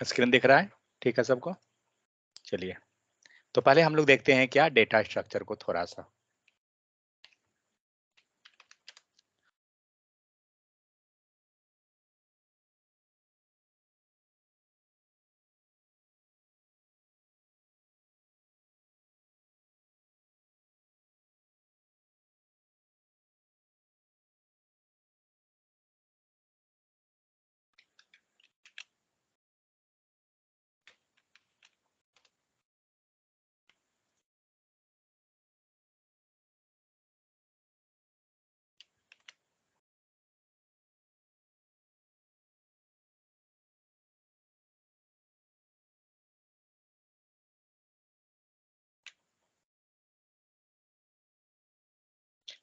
Screen दिख रहा है? ठीक है सबको? चलिए, तो पहले हम लोग देखते हैं क्या डेटा स्ट्रक्चर को थोड़ा सा।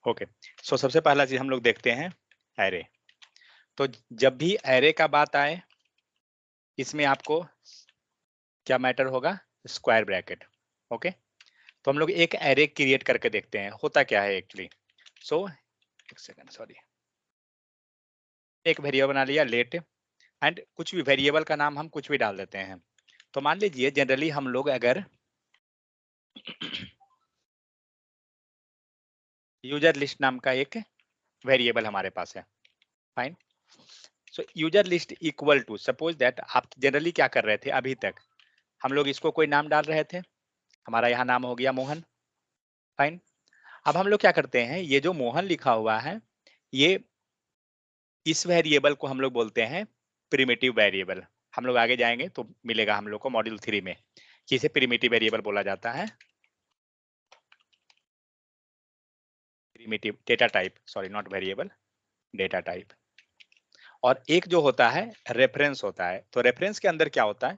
ओके, सो सबसे पहला चीज हम लोग देखते हैं एरे। तो जब भी एरे का बात आए, इसमें आपको क्या मैटर होगा? Square bracket. ओके, तो हम लोग एक एरे क्रिएट करके देखते हैं होता क्या है एक्चुअली। सो एक सेकंड, सॉरी, एक वेरिएबल बना लिया लेट, एंड कुछ भी वेरिएबल का नाम हम कुछ भी डाल देते हैं। तो मान लीजिए जनरली हम लोग अगर यूजर लिस्ट नाम का एक वेरिएबल हमारे पास है, fine. So user list equal to, suppose that आप जनरली क्या कर रहे थे अभी तक, हम लोग इसको कोई नाम डाल रहे थे, हमारा यहाँ नाम हो गया मोहन, फाइन। अब हम लोग क्या करते हैं, ये जो मोहन लिखा हुआ है, ये इस वेरिएबल को हम लोग बोलते हैं प्रिमिटिव वेरिएबल। हम लोग आगे जाएंगे तो मिलेगा हम लोग को मॉड्यूल 3 में कि इसे प्रिमिटिव वेरिएबल बोला जाता है। Primitive data type, sorry not variable, data type. और एक जो होता है रेफरेंस होता है। तो रेफरेंस के अंदर क्या होता है,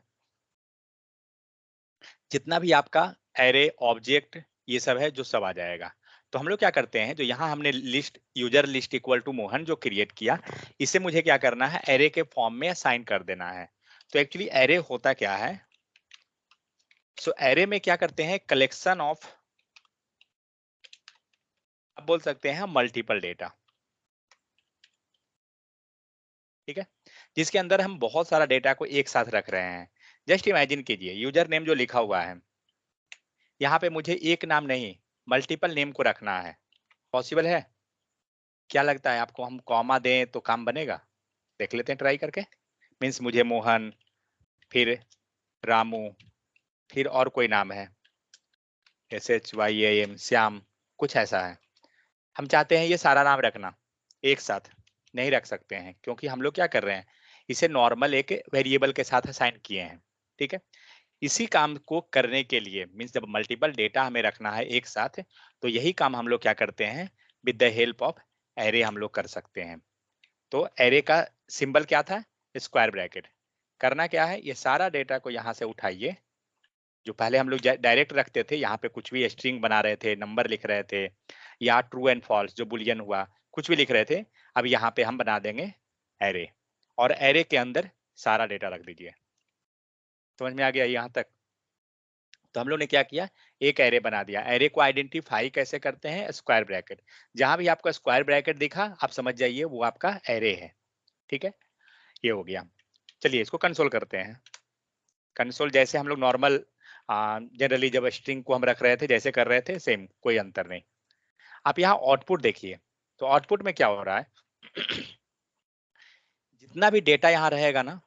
जितना भी आपका एरे ऑब्जेक्ट ये सब है जो सब आ जाएगा। तो हम लोग क्या करते हैं, जो यहाँ हमने list user list equal to Mohan जो क्रिएट किया, इसे मुझे क्या करना है, एरे के फॉर्म में असाइन कर देना है। तो एक्चुअली एरे होता क्या है, सो एरे में क्या करते हैं, कलेक्शन ऑफ, आप बोल सकते हैं मल्टीपल डेटा, ठीक है, जिसके अंदर हम बहुत सारा डेटा को एक साथ रख रहे हैं। जस्ट इमेजिन कीजिए यूजर नेम जो लिखा हुआ है, यहाँ पे मुझे एक नाम नहीं मल्टीपल नेम को रखना है। पॉसिबल है? क्या लगता है आपको, हम कॉमा दें तो काम बनेगा? देख लेते हैं ट्राई करके। मीन्स मुझे मोहन, फिर रामू, फिर और कोई नाम है SHYAM, श्याम, कुछ ऐसा है। हम चाहते हैं ये सारा नाम रखना एक साथ, नहीं रख सकते हैं क्योंकि हम लोग क्या कर रहे हैं, इसे नॉर्मल एक वेरिएबल के साथ असाइन किए हैं, ठीक है। इसी काम को करने के लिए, मीन्स जब मल्टीपल डेटा हमें रखना है एक साथ, तो यही काम हम लोग क्या करते हैं, with the help of array हम लोग कर सकते हैं। तो एरे का सिंबल क्या था, स्क्वायर ब्रैकेट। करना क्या है, ये सारा डेटा को यहाँ से उठाइए, जो पहले हम लोग डायरेक्ट रखते थे, यहाँ पे कुछ भी स्ट्रिंग बना रहे थे, नंबर लिख रहे थे, या ट्रू एंड फॉल्स जो बुलियन हुआ, कुछ भी लिख रहे थे, अब यहाँ पे हम बना देंगे एरे, और एरे के अंदर सारा डेटा रख दीजिए। समझ में आ गया यहाँ तक? तो हम लोग ने क्या किया, एक एरे बना दिया। एरे को आइडेंटिफाई कैसे करते हैं, स्क्वायर ब्रैकेट। जहां भी आपका स्क्वायर ब्रैकेट दिखा, आप समझ जाइए वो आपका एरे है, ठीक है। ये हो गया। चलिए इसको कंसोल करते हैं। कंसोल जैसे हम लोग नॉर्मल जनरली जब स्ट्रिंग को हम रख रहे थे जैसे कर रहे थे, सेम, कोई अंतर नहीं। आप यहाँ आउटपुट देखिए, तो आउटपुट में क्या हो रहा है जितना भी डेटा यहाँ रहेगा ना,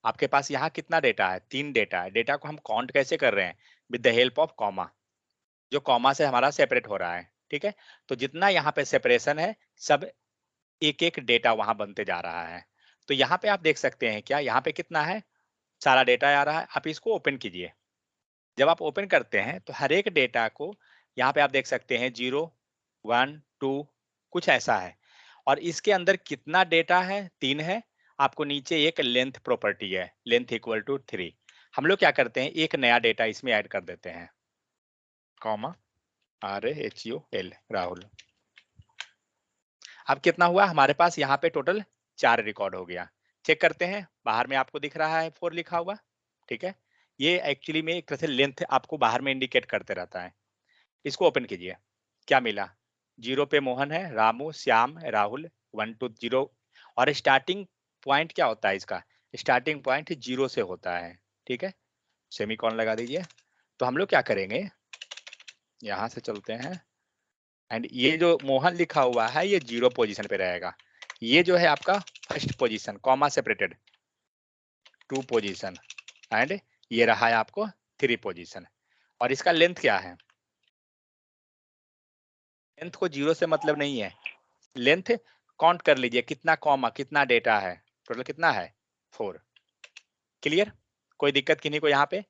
आपके पास यहाँ कितना डेटा है, 3 डेटा है। डेटा को हम काउंट कैसे कर रहे हैं, with the help of comma, जो कॉमा से हमारा सेपरेट हो रहा है, ठीक है। तो जितना यहाँ पे सेपरेशन है, सब एक एक डेटा वहां बनते जा रहा है। तो यहाँ पे आप देख सकते हैं क्या, यहाँ पे कितना है, सारा डेटा आ रहा है। आप इसको ओपन कीजिए। जब आप ओपन करते हैं तो हर एक डेटा को यहाँ पे आप देख सकते हैं 0, 1, 2, कुछ ऐसा है। और इसके अंदर कितना डेटा है, 3 है। आपको नीचे एक लेंथ प्रॉपर्टी है, लेंथ इक्वल टू 3। हम लोग क्या करते हैं, एक नया डेटा इसमें ऐड कर देते हैं, कॉमा RAHUL, राहुल। अब कितना हुआ हमारे पास, यहाँ पे टोटल 4 रिकॉर्ड हो गया। चेक करते हैं, बाहर में आपको दिख रहा है 4 लिखा हुआ, ठीक है। ये एक्चुअली में एक तरह से लेंथ आपको बाहर में इंडिकेट करते रहता है। इसको ओपन कीजिए, क्या मिला, 0 पे मोहन है, रामू, श्याम, राहुल, 1 2 0। और स्टार्टिंग पॉइंट क्या होता है इसका, स्टार्टिंग पॉइंट 0 से होता है, ठीक है, सेमीकोलन लगा दीजिए। तो हम लोग क्या करेंगे, यहां से चलते हैं एंड ये जो मोहन लिखा हुआ है ये 0 पोजीशन पे रहेगा। ये जो है आपका first position, comma separated 2 position and ये रहा है आपको 3 पोजीशन। और इसका लेंथ क्या है, लेंथ को 0 से मतलब नहीं है, लेंथ काउंट कर लीजिए कितना कॉमा कितना डेटा है, टोटल कितना है 4। क्लियर, कोई दिक्कत किन्हीं को यहाँ पे?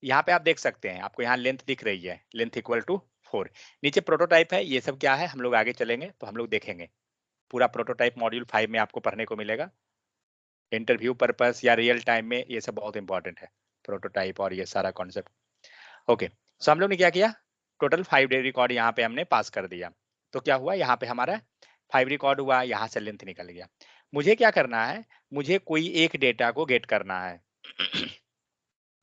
यहाँ पे आप देख सकते हैं आपको यहाँ लेंथ दिख रही है, लेंथ इक्वल टू 4। नीचे प्रोटोटाइप है, ये सब क्या है हम लोग आगे चलेंगे तो हम लोग देखेंगे। पूरा प्रोटोटाइप मॉड्यूल 5 में आपको पढ़ने को मिलेगा। इंटरव्यू पर्पस या रियल टाइम में ये सब बहुत इंपॉर्टेंट है, प्रोटोटाइप और ये सारा कॉन्सेप्ट। ओके, सो हम लोग ने क्या किया, टोटल 5 डे रिकॉर्ड यहाँ पे हमने पास कर दिया। तो क्या हुआ, यहाँ पे हमारा 5 रिकॉर्ड हुआ, यहाँ से लेंथ निकल गया। मुझे क्या करना है, मुझे कोई एक डेटा को गेट करना है।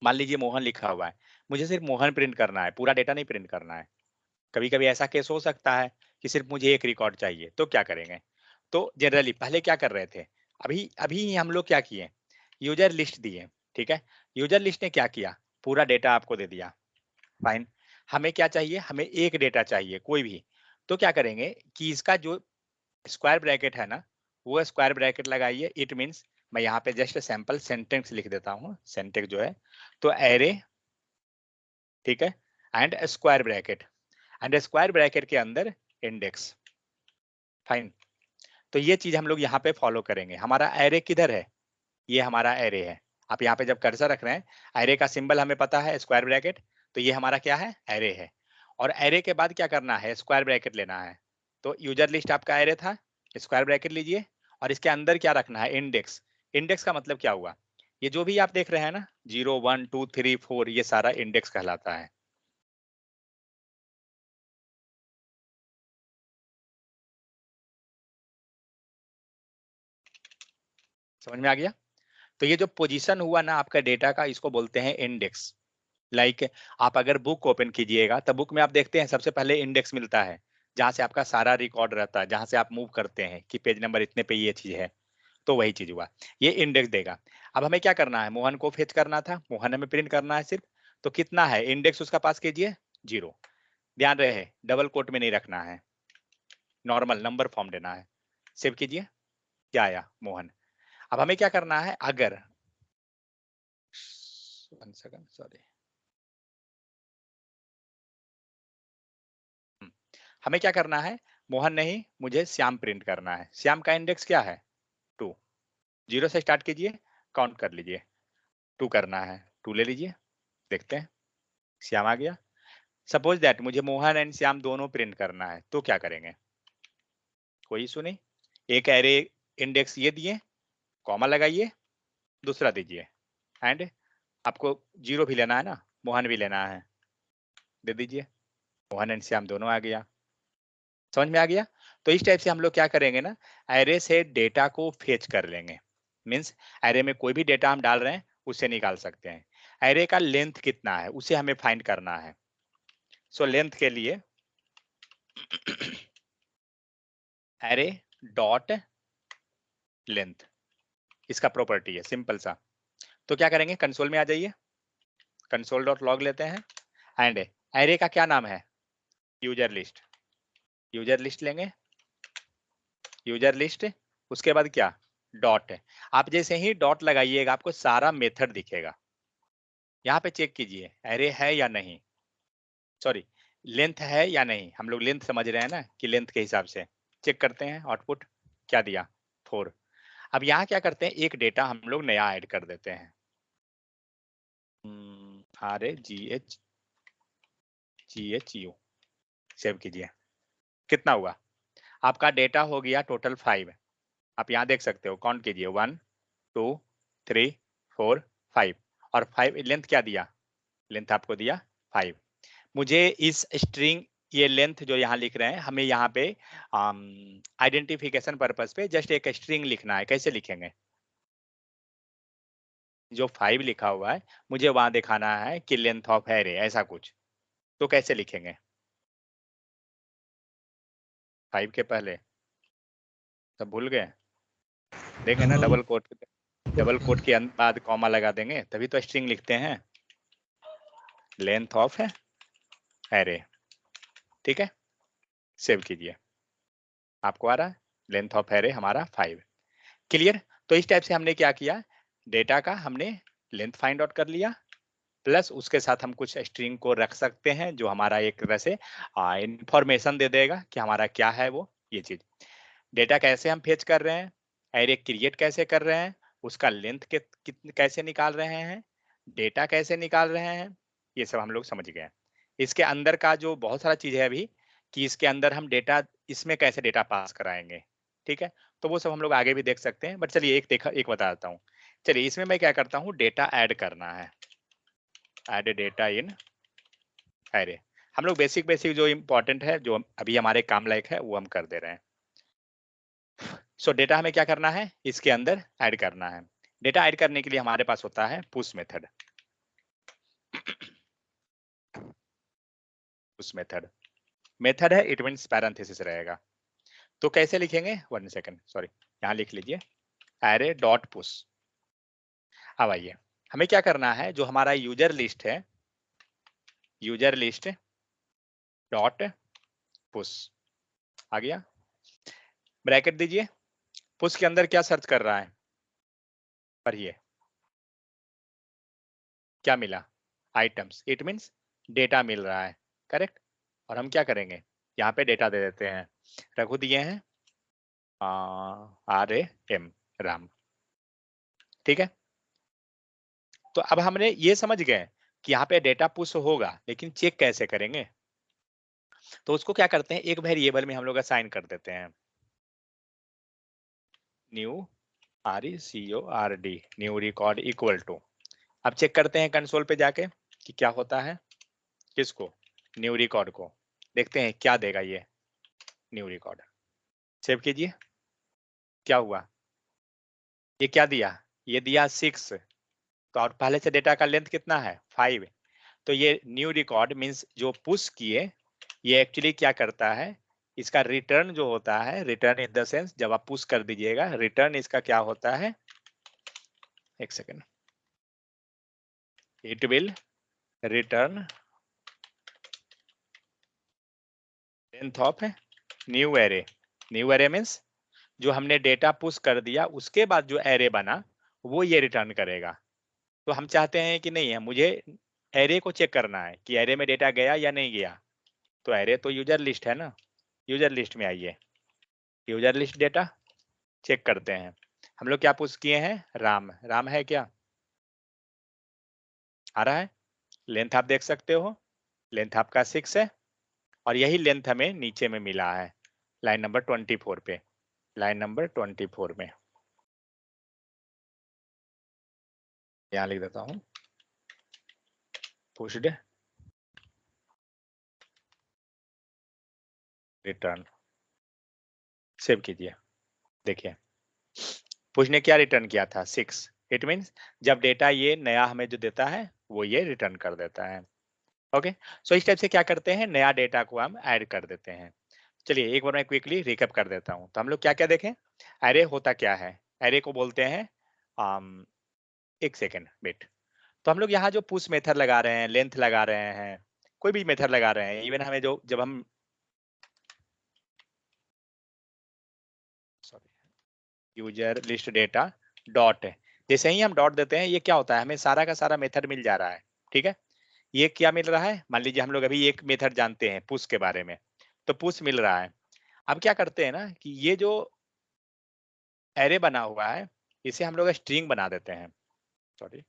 मान लीजिए मोहन लिखा हुआ है, मुझे सिर्फ मोहन प्रिंट करना है, पूरा डेटा नहीं प्रिंट करना है। कभी कभी ऐसा केस हो सकता है कि सिर्फ मुझे एक रिकॉर्ड चाहिए, तो क्या करेंगे, तो जनरली पहले क्या कर रहे थे, अभी अभी हम लोग क्या किए, यूजर लिस्ट दिए, ठीक है। यूजर लिस्ट ने क्या किया, पूरा डेटा आपको दे दिया, फाइन। हमें क्या चाहिए, हमें एक डेटा चाहिए कोई भी। तो क्या करेंगे कि इसका जो स्क्वायर ब्रैकेट है ना, वो स्क्वायर ब्रैकेट लगाइए। इट मीन्स मैं यहाँ पे जस्ट सैंपल सेंटेंस लिख देता हूँ, सेंटेंस जो है, तो एरे, ठीक है, and square bracket, and square bracket के अंदर इंडेक्स, फाइन। तो ये चीज हम लोग यहाँ पे फॉलो करेंगे। हमारा एरे किधर है, ये हमारा एरे है। आप यहाँ पे जब कर्सर रख रहे हैं, एरे का सिंबल हमें पता है स्क्वायर ब्रैकेट, तो ये हमारा क्या है, एरे है। और एरे के बाद क्या करना है, स्क्वायर ब्रैकेट लेना है। तो यूजर लिस्ट आपका एरे था, स्क्वायर ब्रैकेट लीजिए, और इसके अंदर क्या रखना है, इंडेक्स। इंडेक्स का मतलब क्या हुआ, ये जो भी आप देख रहे हैं ना, 0 1 2 3 4, ये सारा इंडेक्स कहलाता है। समझ में आ गया? तो ये जो पोजीशन हुआ ना आपका डेटा का, इसको बोलते हैं इंडेक्स। लाइक आप अगर बुक ओपन कीजिएगा तब बुक में आप देखते हैं सबसे पहले इंडेक्स मिलता है, जहां से आपका सारा रिकॉर्ड रहता है, जहां से आप मूव करते हैं कि पेज नंबर इतने पे ये चीज है। तो वही चीज हुआ, ये इंडेक्स देगा। अब हमें क्या करना है, मोहन को फेच करना था, मोहन हमें प्रिंट करना है सिर्फ। तो कितना है इंडेक्स उसका पास कीजिए, 0। ध्यान रहे डबल कोट में नहीं रखना है, नॉर्मल नंबर फॉर्म देना है। सेव कीजिए, क्या आया, मोहन। अब हमें क्या करना है, अगर 1 सेकंड सॉरी, हमें क्या करना है, मोहन नहीं, मुझे श्याम प्रिंट करना है। श्याम का इंडेक्स क्या है, 2। 0 से स्टार्ट कीजिए, काउंट कर लीजिए, 2 करना है, 2 ले लीजिए, देखते हैं श्याम आ गया। सपोज दैट मुझे मोहन एंड श्याम दोनों प्रिंट करना है, तो क्या करेंगे, कोई इशू नहीं। एक एरे इंडेक्स ये दिए, कॉमा लगाइए, दूसरा दीजिए, एंड आपको 0 भी लेना है ना, मोहन भी लेना है, दे दीजिए, मोहन एंड श्याम दोनों आ गया। समझ में आ गया? तो इस टाइप से हम लोग क्या करेंगे ना, एरे से डेटा को फेच कर लेंगे। मीन्स एरे में कोई भी डेटा हम डाल रहे हैं उसे निकाल सकते हैं। एरे का लेंथ कितना है उसे हमें फाइंड करना है। सो लेंथ के लिए एरे डॉट लेंथ, इसका प्रॉपर्टी है सिंपल सा। तो क्या करेंगे, कंसोल में आ जाइए, कंसोल डॉट लॉग लेते हैं, एंड एरे का क्या नाम है, यूजर लिस्ट। यूजर लिस्ट लेंगे, यूजर लिस्ट, उसके बाद क्या, डॉट है। आप जैसे ही डॉट लगाइएगा आपको सारा मेथड दिखेगा। यहाँ पे चेक कीजिए एरे है या नहीं, सॉरी लेंथ है या नहीं। हम लोग लेंथ समझ रहे हैं ना कि लेंथ के हिसाब से चेक करते हैं। आउटपुट क्या दिया, 4। अब यहाँ क्या करते हैं, एक डेटा हम लोग नया ऐड कर देते हैं, RAGHGHU, सेव कीजिए। कितना हुआ, आपका डेटा हो गया टोटल 5। आप यहाँ देख सकते हो, काउंट कीजिए 1 2 3 4 5, और 5 लेंथ क्या दिया, लेंथ आपको दिया 5। मुझे इस स्ट्रिंग, ये लेंथ जो यहाँ लिख रहे हैं, हमें यहाँ पे आइडेंटिफिकेशन पर्पस पे जस्ट एक स्ट्रिंग लिखना है। कैसे लिखेंगे, जो 5 लिखा हुआ है मुझे वहां दिखाना है कि लेंथ ऑफ एरे ऐसा कुछ। तो कैसे लिखेंगे, 5 के पहले सब भूल गए, देंगे ना double double quote, double quote के बाद कॉमा लगा देंगे तभी तो स्ट्रिंग लिखते हैं। लेंथ ऑफ है एरे, ठीक है, सेव कीजिए। आपको आ रहा है लेंथ ऑफ एरे हमारा 5। क्लियर। तो इस टाइप से हमने क्या किया, डेटा का हमने लेंथ फाइंड आउट कर लिया, प्लस उसके साथ हम कुछ स्ट्रिंग को रख सकते हैं जो हमारा एक तरह से इंफॉर्मेशन दे देगा कि हमारा क्या है वो ये चीज। डेटा कैसे हम फेच कर रहे हैं, एरे क्रिएट कैसे कर रहे हैं, उसका लेंथ के कैसे निकाल रहे हैं, डेटा कैसे निकाल रहे हैं, ये सब हम लोग समझ गए। इसके अंदर का जो बहुत सारा चीज है अभी कि इसके अंदर हम डेटा इसमें कैसे डेटा पास कराएंगे, ठीक है, तो वो सब हम लोग आगे भी देख सकते हैं। बट चलिए एक बता देता हूँ। चलिए इसमें मैं क्या करता हूँ, डेटा ऐड करना है, ऐड डेटा इन एरे। हम लोग बेसिक बेसिक जो इम्पोर्टेंट है जो अभी हमारे काम लायक है वो हम कर दे रहे हैं। सो डेटा हमें क्या करना है, इसके अंदर ऐड करना है। डेटा ऐड करने के लिए हमारे पास होता है push method. Push method method है, इट मींस पैरेंथेसिस रहेगा। तो कैसे लिखेंगे, 1 सेकंड सॉरी, यहाँ लिख लीजिए एरे डॉट पुश। अब आइए हमें क्या करना है, जो हमारा यूजर लिस्ट है, यूजर लिस्ट डॉट पुश आ गया, ब्रैकेट दीजिए। पुश के अंदर क्या सर्च कर रहा है, पढ़िए क्या मिला, आइटम्स, इट मींस डेटा मिल रहा है, करेक्ट। और हम क्या करेंगे, यहाँ पे डेटा दे देते हैं, रघु दिए हैं RAM राम, ठीक है। तो अब हमने ये समझ गए कि यहाँ पे डेटा पुश होगा, लेकिन चेक कैसे करेंगे, तो उसको क्या करते हैं, एक वेरिएबल में हम लोग असाइन कर देते हैं, new RECORD, new record equal to. अब चेक करते हैं कंसोल पे जाके कि क्या होता है, किसको, न्यू रिकॉर्ड को। देखते हैं क्या देगा ये न्यू रिकॉर्ड। सेव कीजिए, क्या हुआ, ये क्या दिया, ये दिया 6। तो और पहले से डेटा का लेंथ कितना है 5। तो ये न्यू रिकॉर्ड मींस जो पुश किए, ये एक्चुअली क्या करता है, इसका रिटर्न जो होता है, रिटर्न इन द सेंस जब आप पुश कर दीजिएगा, रिटर्न इसका क्या होता है, एक second, it will return length of new array. New array means जो हमने डेटा पुश कर दिया उसके बाद जो एरे बना वो ये रिटर्न करेगा। तो हम चाहते हैं कि नहीं है, मुझे एरे को चेक करना है कि एरे में डेटा गया या नहीं गया। तो एरे तो यूजर लिस्ट है ना, यूजर लिस्ट में आइए, यूजर लिस्ट डेटा चेक करते हैं। हम लोग क्या पुश किए हैं, राम, राम है क्या, आ रहा है, लेंथ आप देख सकते हो, लेंथ आपका 6 है, और यही लेंथ हमें नीचे में मिला है लाइन नंबर 24 पे, लाइन नंबर 24 में, यहाँ लिख देता हूँ पुश्ड रिटर्न। सेव कीजिए, देखिए पुश ने क्या रिटर्न किया था 6। इट मींस जब डेटा ये नया हमें जो देता है वो ये रिटर्न कर देता है। ओके, सो इस टाइप से क्या करते हैं, नया डेटा को हम ऐड कर देते हैं। चलिए एक बार मैं क्विकली रिकैप कर देता हूँ। तो हम लोग क्या क्या देखें, एरे होता क्या है, एरे को बोलते हैं एक सेकेंड वेट। तो हम लोग यहाँ जो पुश मेथड लगा रहे हैं, लेंथ लगा रहे हैं, कोई भी मेथड लगा रहे हैं, इवन हमें जो जब हम यूजर लिस्ट डेटा डॉट है, जैसे ही हम डॉट देते हैं ये क्या होता है, हमें सारा का सारा मेथड मिल जा रहा है, ठीक है। ये क्या मिल रहा है, मान लीजिए हम लोग अभी एक मेथड जानते हैं पुश के बारे में, तो पुश मिल रहा है। अब क्या करते हैं ना कि ये जो एरे बना हुआ है इसे हम लोग स्ट्रिंग बना देते हैं, सॉरी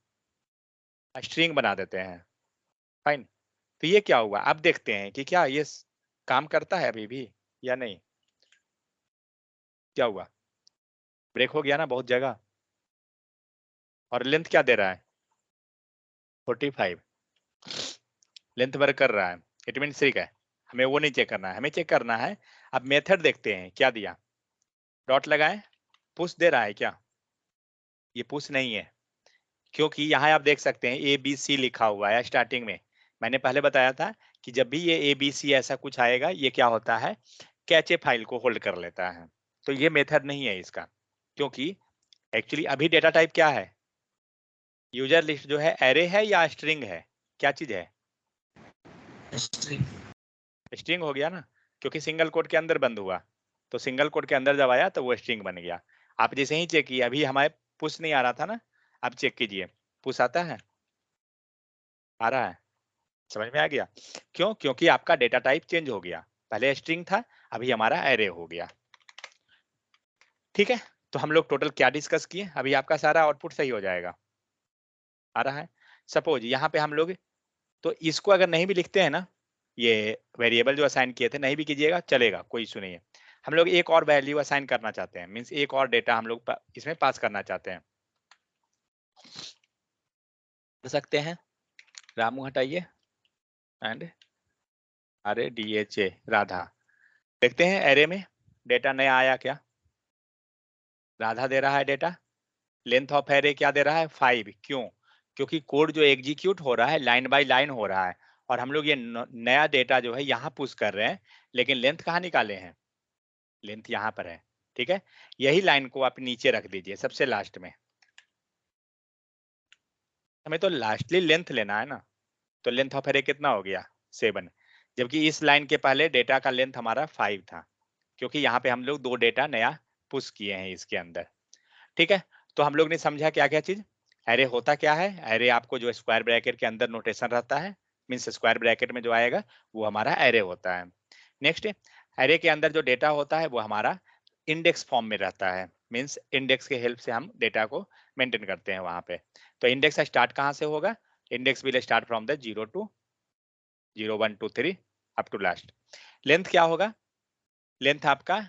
स्ट्रिंग बना देते हैं, फाइन। तो ये क्या हुआ, अब देखते हैं कि क्या ये काम करता है अभी भी या नहीं। क्या हुआ, ब्रेक हो गया ना बहुत जगह, और लेंथ क्या दे रहा है 45, लेंथ वर्क कर रहा है, इट मीन ठीक है। हमें वो नहीं चेक करना है, हमें चेक करना है, अब मेथड देखते हैं क्या दिया, डॉट लगाए, पुश दे रहा है क्या, ये पुश नहीं है, क्योंकि यहाँ आप देख सकते हैं ABC लिखा हुआ है स्टार्टिंग में। मैंने पहले बताया था कि जब भी ये ABC ऐसा कुछ आएगा ये क्या होता है, कैचे फाइल को होल्ड कर लेता है। तो ये मेथड नहीं है इसका, क्योंकि एक्चुअली अभी डेटा टाइप क्या है? यूजर लिस्ट जो है एरे है या स्ट्रिंग है? क्या चीज है? स्ट्रिंग। स्ट्रिंग हो गया ना, क्योंकि सिंगल कोट के अंदर बंद हुआ, तो सिंगल कोट के अंदर जब आया तो वो स्ट्रिंग बन गया। आप जैसे ही चेक किए, अभी हमारे पुश नहीं आ रहा था ना, आप चेक कीजिए पुश आता है, आ रहा है, समझ में आ गया? क्यों? क्योंकि आपका डेटा टाइप चेंज हो गया, पहले स्ट्रिंग था, अभी हमारा एरे हो गया। ठीक है, तो हम लोग टोटल क्या डिस्कस किए? अभी आपका सारा आउटपुट सही हो जाएगा, आ रहा है। सपोज यहाँ पे हम लोग, तो इसको अगर नहीं भी लिखते हैं ना, ये वेरिएबल जो असाइन किए थे नहीं भी कीजिएगा चलेगा, कोई इशू नहीं है। हम लोग एक और वैल्यू असाइन करना चाहते हैं, मीन्स एक और डेटा हम लोग इसमें पास करना चाहते हैं, कर सकते हैं। रामू हटाइए एंड अरे DHA राधा। देखते हैं एरे में डेटा नया आया क्या? राधा दे रहा है डेटा। लेंथ ऑफ एरे क्या दे रहा है? 5। क्यों? क्योंकि कोड जो एग्जीक्यूट हो रहा है लाइन बाय लाइन हो रहा है, और हम लोग ये नया डेटा जो है यहाँ पुश कर रहे हैं, लेकिन लेंथ कहाँ निकाले हैं? लेंथ यहाँ पर है। ठीक है, यही लाइन को आप नीचे रख दीजिए सबसे लास्ट में, हमें तो लास्टली लेंथ लेना है ना, तो लेंथ ऑफ एरे कितना हो गया? 7। जबकि इस लाइन के पहले डेटा का लेंथ हमारा 5 था, क्योंकि यहाँ पे हम लोग 2 डेटा नया पुश किए हैं इसके अंदर। ठीक है, तो हम लोग ने समझा क्या क्या चीज। एरे होता क्या है? एरे आपको जो स्क्वायर ब्रैकेट के अंदर नोटेशन रहता है, मीन्स स्क्वायर ब्रैकेट में जो आएगा वो हमारा एरे होता है। नेक्स्ट, एरे के अंदर जो डेटा होता है वो हमारा इंडेक्स फॉर्म में रहता है, मीन्स इंडेक्स के हेल्प से हम डेटा को मेंटेन करते हैं वहां पे। तो इंडेक्स स्टार्ट कहाँ से होगा? Index will start from the 0 to 0 1 2 3 up to last. Length क्या होगा? लेंथ आपका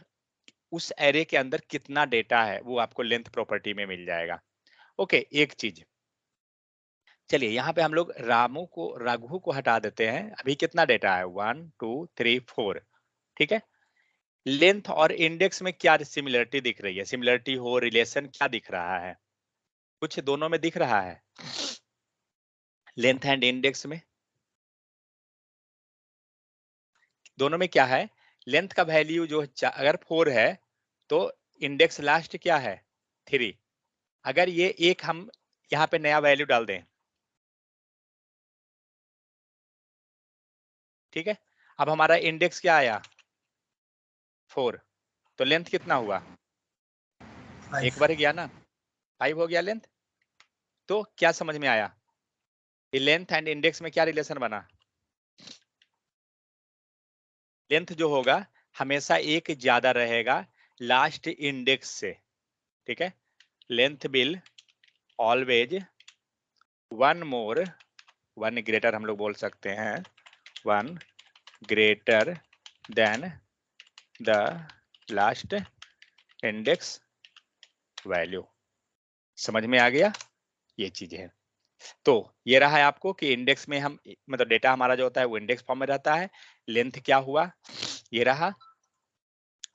उस एरे के अंदर कितना डेटा है वो आपको लेंथ प्रॉपर्टी में मिल जाएगा। ओके, एक चीज, चलिए यहाँ पे हम लोग राघु को हटा देते हैं। अभी कितना डेटा है? 1 2 3 4। ठीक है, लेंथ और इंडेक्स में क्या सिमिलरिटी दिख रही है? सिमिलरिटी हो, रिलेशन क्या दिख रहा है? कुछ दोनों में दिख रहा है, लेंथ एंड इंडेक्स में। दोनों में क्या है? लेंथ का वैल्यू जो अगर 4 है तो इंडेक्स लास्ट क्या है? 3। अगर ये एक हम यहाँ पे नया वैल्यू डाल दें, ठीक है, अब हमारा इंडेक्स क्या आया? 4, तो लेंथ कितना हुआ? 5। एक बार गया ना, 5 हो गया लेंथ। तो क्या समझ में आया? लेंथ एंड इंडेक्स में क्या रिलेशन बना? लेंथ जो होगा हमेशा एक ज्यादा रहेगा लास्ट इंडेक्स से। ठीक है, length will always one more, one greater हम लोग बोल सकते हैं, one greater than the last index value. समझ में आ गया? ये चीज है। तो ये रहा है आपको कि इंडेक्स में हम, मतलब डेटा हमारा जो होता है वो इंडेक्स फॉर्म में रहता है। लेंथ क्या हुआ? ये रहा।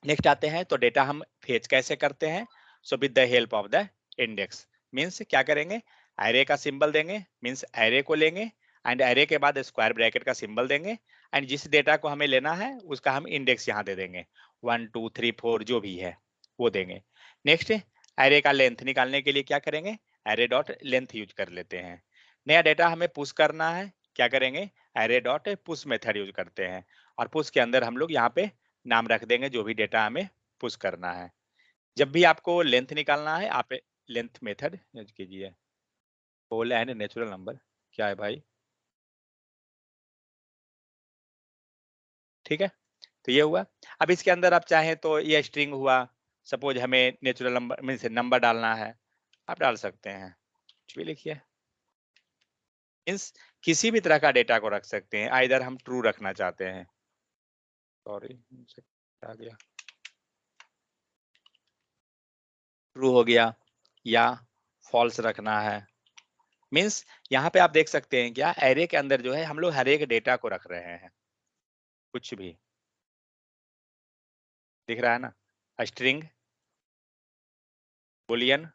नेक्स्ट आते हैं, तो डेटा हम फेच कैसे करते हैं? So with the help of the index, means क्या करेंगे? एरे का सिंबल देंगे, मीन्स एरे को लेंगे, एंड एरे के बाद स्क्वायर ब्रैकेट का सिंबल देंगे, एंड जिस डेटा को हमें लेना है उसका हम इंडेक्स यहाँ दे देंगे, 1 2 3 4 जो भी है वो देंगे। नेक्स्ट, एरे का लेंथ निकालने के लिए क्या करेंगे? एरे डॉट लेंथ यूज कर लेते हैं। नया डेटा हमें पुश करना है, क्या करेंगे? Array dot push method use करते हैं, और पुश के अंदर हम लोग यहाँ पे नाम रख देंगे जो भी डेटा हमें पुश करना है। जब भी आपको लेंथ निकालना है आप लेंथ मेथड यूज कीजिए। होल एंड नेचुरल नंबर क्या है भाई? ठीक है, तो ये हुआ। अब इसके अंदर आप चाहें तो ये स्ट्रिंग हुआ, सपोज हमें नेचुरल नंबर मीन से नंबर डालना है, आप डाल सकते हैं, कुछ भी लिखिए। मीन्स किसी भी तरह का डेटा को रख सकते हैं, आइदर हम ट्रू रखना चाहते हैं, सॉरी आ गया, ट्रू हो गया, या फॉल्स रखना है। मीन्स यहाँ पे आप देख सकते हैं क्या, एरे के अंदर जो है हम लोग हर एक डेटा को रख रहे हैं, कुछ भी दिख रहा है ना, string, Boolean,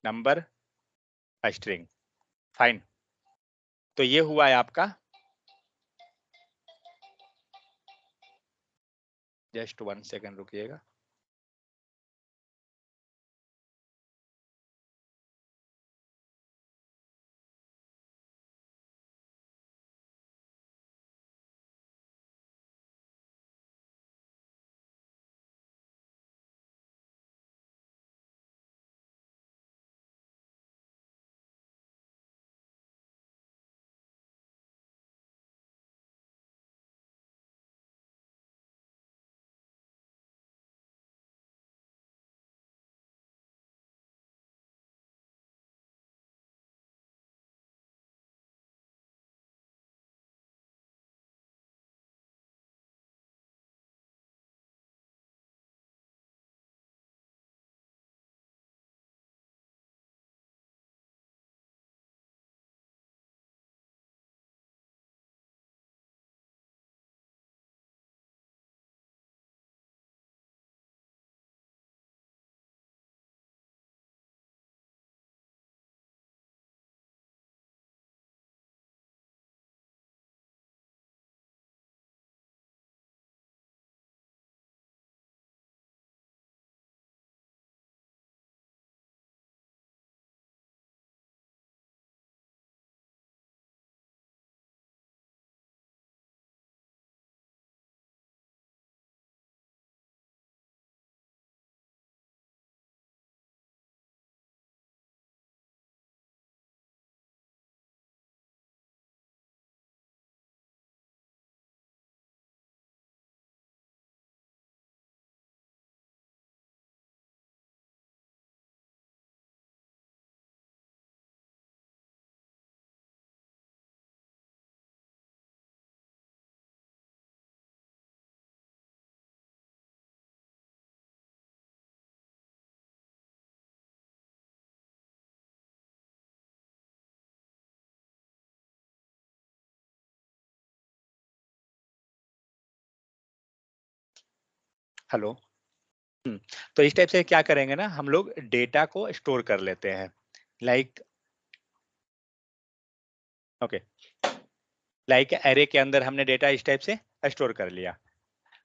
number, string, fine. तो ये हुआ है आपका, जस्ट 1 सेकेंड रुकिएगा। हेलो। तो इस टाइप से क्या करेंगे ना, हम लोग डेटा को स्टोर कर लेते हैं, लाइक ओके, लाइक एरे के अंदर हमने डेटा इस टाइप से स्टोर कर लिया।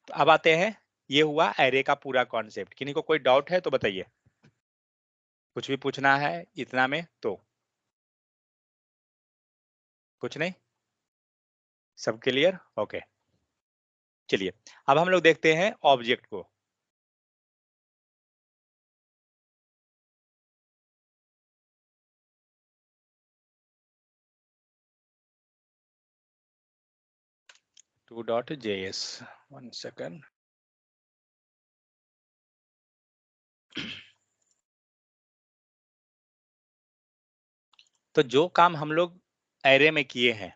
तो अब आते हैं, ये हुआ एरे का पूरा कॉन्सेप्ट। किन्हीं को कोई डाउट है तो बताइए, कुछ भी पूछना है इतना में तो? कुछ नहीं, सब क्लियर? ओके, चलिए अब हम लोग देखते हैं ऑब्जेक्ट को। To dot JS, 1 second. तो जो काम हम लोग एरे में किए हैं,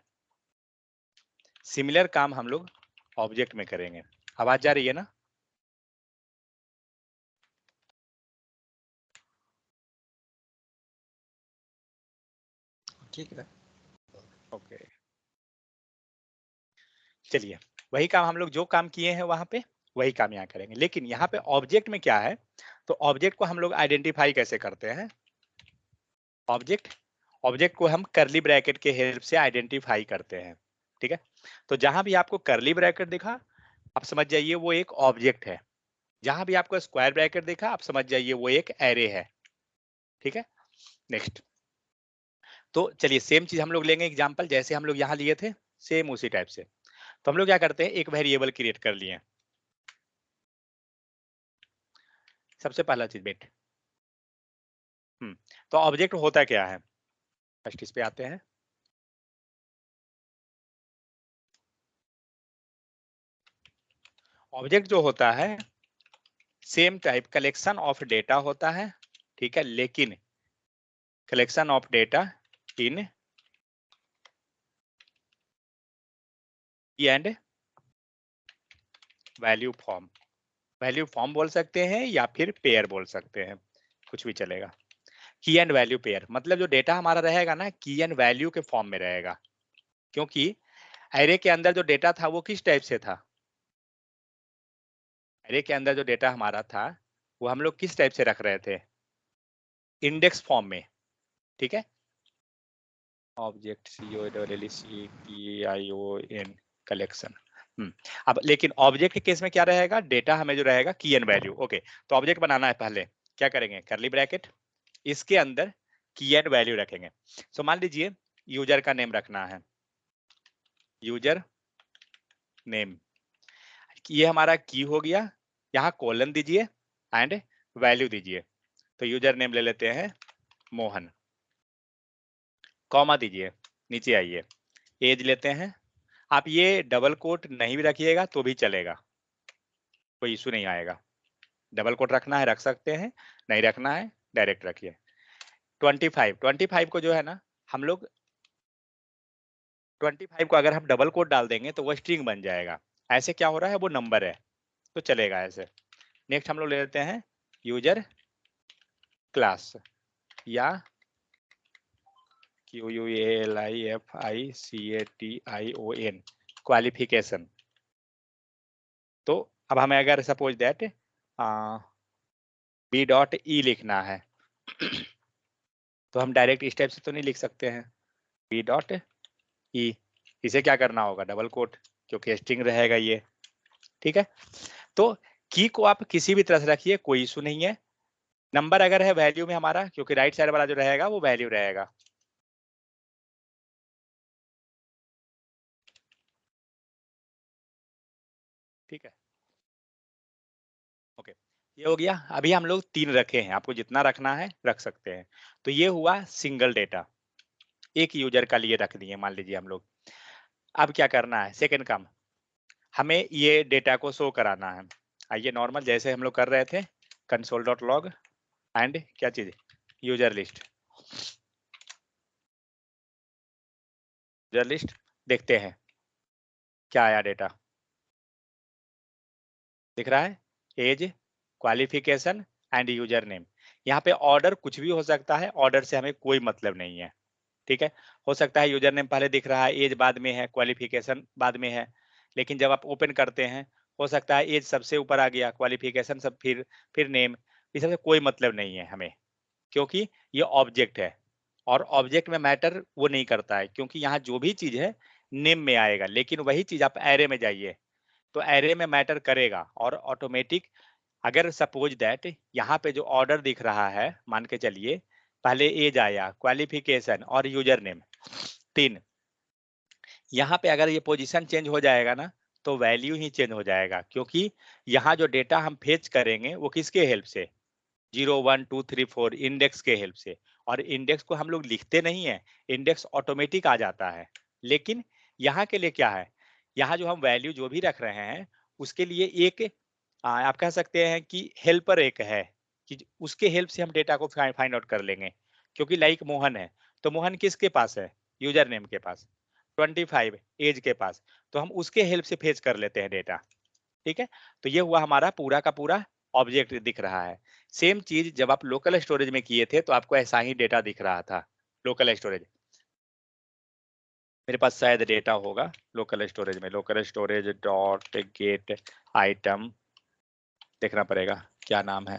सिमिलर काम हम लोग ऑब्जेक्ट में करेंगे। आवाज जा रही है ना? ठीक है। ओके, चलिए वही काम हम लोग जो काम किए हैं वहां पे वही काम यहाँ करेंगे। लेकिन यहाँ पे ऑब्जेक्ट में क्या है, तो ऑब्जेक्ट को हम लोग आइडेंटिफाई कैसे करते हैं? ऑब्जेक्ट ऑब्जेक्ट को हम करली ब्रैकेट के हेल्प से आइडेंटिफाई करते हैं। ठीक है, तो जहां भी आपको करली ब्रैकेट दिखा, आप समझ जाइए वो एक ऑब्जेक्ट है। जहां भी आपको स्क्वायर ब्रैकेट दिखा, आप समझ जाइए वो एक एरे है। ठीक है, नेक्स्ट। तो चलिए सेम चीज हम लोग लेंगे एग्जांपल, जैसे हम लोग यहाँ लिए थे सेम उसी टाइप से। तो हम लोग क्या करते हैं, एक वेरिएबल क्रिएट कर लिए। सबसे पहला चीज बेट, तो ऑब्जेक्ट होता क्या है, फर्स्ट इस पे आते हैं। ऑब्जेक्ट जो होता है same type collection of data होता है। ठीक है, लेकिन कलेक्शन ऑफ डेटा इन की and value form. Value form बोल सकते हैं या फिर पेयर बोल सकते हैं, कुछ भी चलेगा। की एंड वैल्यू पेयर मतलब जो डेटा हमारा रहेगा ना, की एंड वैल्यू के फॉर्म में रहेगा। क्योंकि एरे के अंदर जो डेटा था वो किस टाइप से था, एरे के अंदर जो डेटा हमारा था वो हम लोग किस टाइप से रख रहे थे, इंडेक्स फॉर्म में। ठीक है, ऑब्जेक्ट COLLECTION कलेक्शन। अब लेकिन ऑब्जेक्ट के केस में क्या रहेगा, डेटा हमें जो रहेगा की एंड वैल्यू। ओके, तो ऑब्जेक्ट बनाना है, पहले क्या करेंगे, करली ब्रैकेट, इसके अंदर की एंड वैल्यू रखेंगे। सो मान लीजिए यूजर का नेम रखना है, यूजर नेम, ये हमारा की हो गया। यहाँ कॉलन दीजिए एंड वैल्यू दीजिए। तो यूजर नेम ले लेते हैं मोहन, कॉमा दीजिए, नीचे आइए, एज लेते हैं। आप ये डबल कोट नहीं भी रखिएगा तो भी चलेगा, कोई इशू नहीं आएगा। डबल कोट रखना है रख सकते हैं, नहीं रखना है डायरेक्ट रखिए। 25 को जो है ना हम लोग 25 को अगर हम डबल कोट डाल देंगे तो वो स्ट्रिंग बन जाएगा। ऐसे क्या हो रहा है, वो नंबर है तो चलेगा ऐसे। नेक्स्ट हम लोग ले लेते हैं यूजर क्लास या QUALIFICATION क्वालिफिकेशन। तो अब हमें अगर सपोज दैट B.E लिखना है तो हम डायरेक्ट इस टाइप से तो नहीं लिख सकते हैं, B.E। इसे क्या करना होगा, डबल कोट, क्योंकि स्ट्रिंग रहेगा ये। ठीक है, तो की को आप किसी भी तरह से रखिए, कोई इशू नहीं है। नंबर अगर है वैल्यू में हमारा, क्योंकि राइट साइड वाला जो रहेगा वो वैल्यू रहेगा। ठीक है, ओके, ये हो गया। अभी हम लोग 3 रखे हैं, आपको जितना रखना है रख सकते हैं। तो ये हुआ सिंगल डेटा, एक यूजर का लिए रख दिए मान लीजिए हम लोग। अब क्या करना है, सेकेंड काम, हमें ये डेटा को शो कराना है। आइए नॉर्मल जैसे हम लोग कर रहे थे, console.log एंड क्या चीज, यूजर लिस्ट। यूजर लिस्ट देखते हैं क्या आया डेटा, दिख रहा है, age, qualification and user name. यहाँ पे ऑर्डर कुछ भी हो सकता है, ऑर्डर से हमें कोई मतलब नहीं है। ठीक है, हो सकता है यूजर नेम पहले दिख रहा है, एज बाद में है, क्वालिफिकेशन बाद में है, लेकिन जब आप ओपन करते हैं हो सकता है एज सबसे ऊपर आ गया, क्वालिफिकेशन सब, फिर नेम, ये सबसे कोई मतलब नहीं है हमें, क्योंकि ये ऑब्जेक्ट है और ऑब्जेक्ट में मैटर वो नहीं करता है, क्योंकि यहाँ जो भी चीज है नेम में आएगा, लेकिन वही चीज आप एरे में जाइए तो एरे में मैटर करेगा और ऑटोमेटिक। अगर सपोज दैट यहाँ पे जो ऑर्डर दिख रहा है, मान के चलिए पहले एज आया, क्वालिफिकेशन और यूजर नेम, 3, यहाँ पे अगर ये पोजीशन चेंज हो जाएगा ना तो वैल्यू ही चेंज हो जाएगा, क्योंकि यहाँ जो डेटा हम फेच करेंगे वो किसके हेल्प से, 0 1 2 3 4 इंडेक्स के हेल्प से। और इंडेक्स को हम लोग लिखते नहीं है, इंडेक्स ऑटोमेटिक आ जाता है। लेकिन यहाँ के लिए क्या है, यहाँ जो हम वैल्यू जो भी रख रहे हैं उसके लिए एक आप कह सकते हैं कि हेल्पर एक है, कि उसके हेल्प से हम डेटा को फाइंड आउट कर लेंगे। क्योंकि लाइक मोहन है, तो मोहन किसके पास है, यूजर नेम के पास, 25 एज के पास, तो हम उसके हेल्प से फेच कर लेते हैं डेटा। ठीक है, तो ये हुआ हमारा पूरा का पूरा ऑब्जेक्ट दिख रहा है। सेम चीज जब आप लोकल स्टोरेज में किए थे तो आपको ऐसा ही डेटा दिख रहा था। लोकल स्टोरेज, मेरे पास शायद डेटा होगा लोकल स्टोरेज में, local storage dot gate item, देखना पड़ेगा क्या नाम है,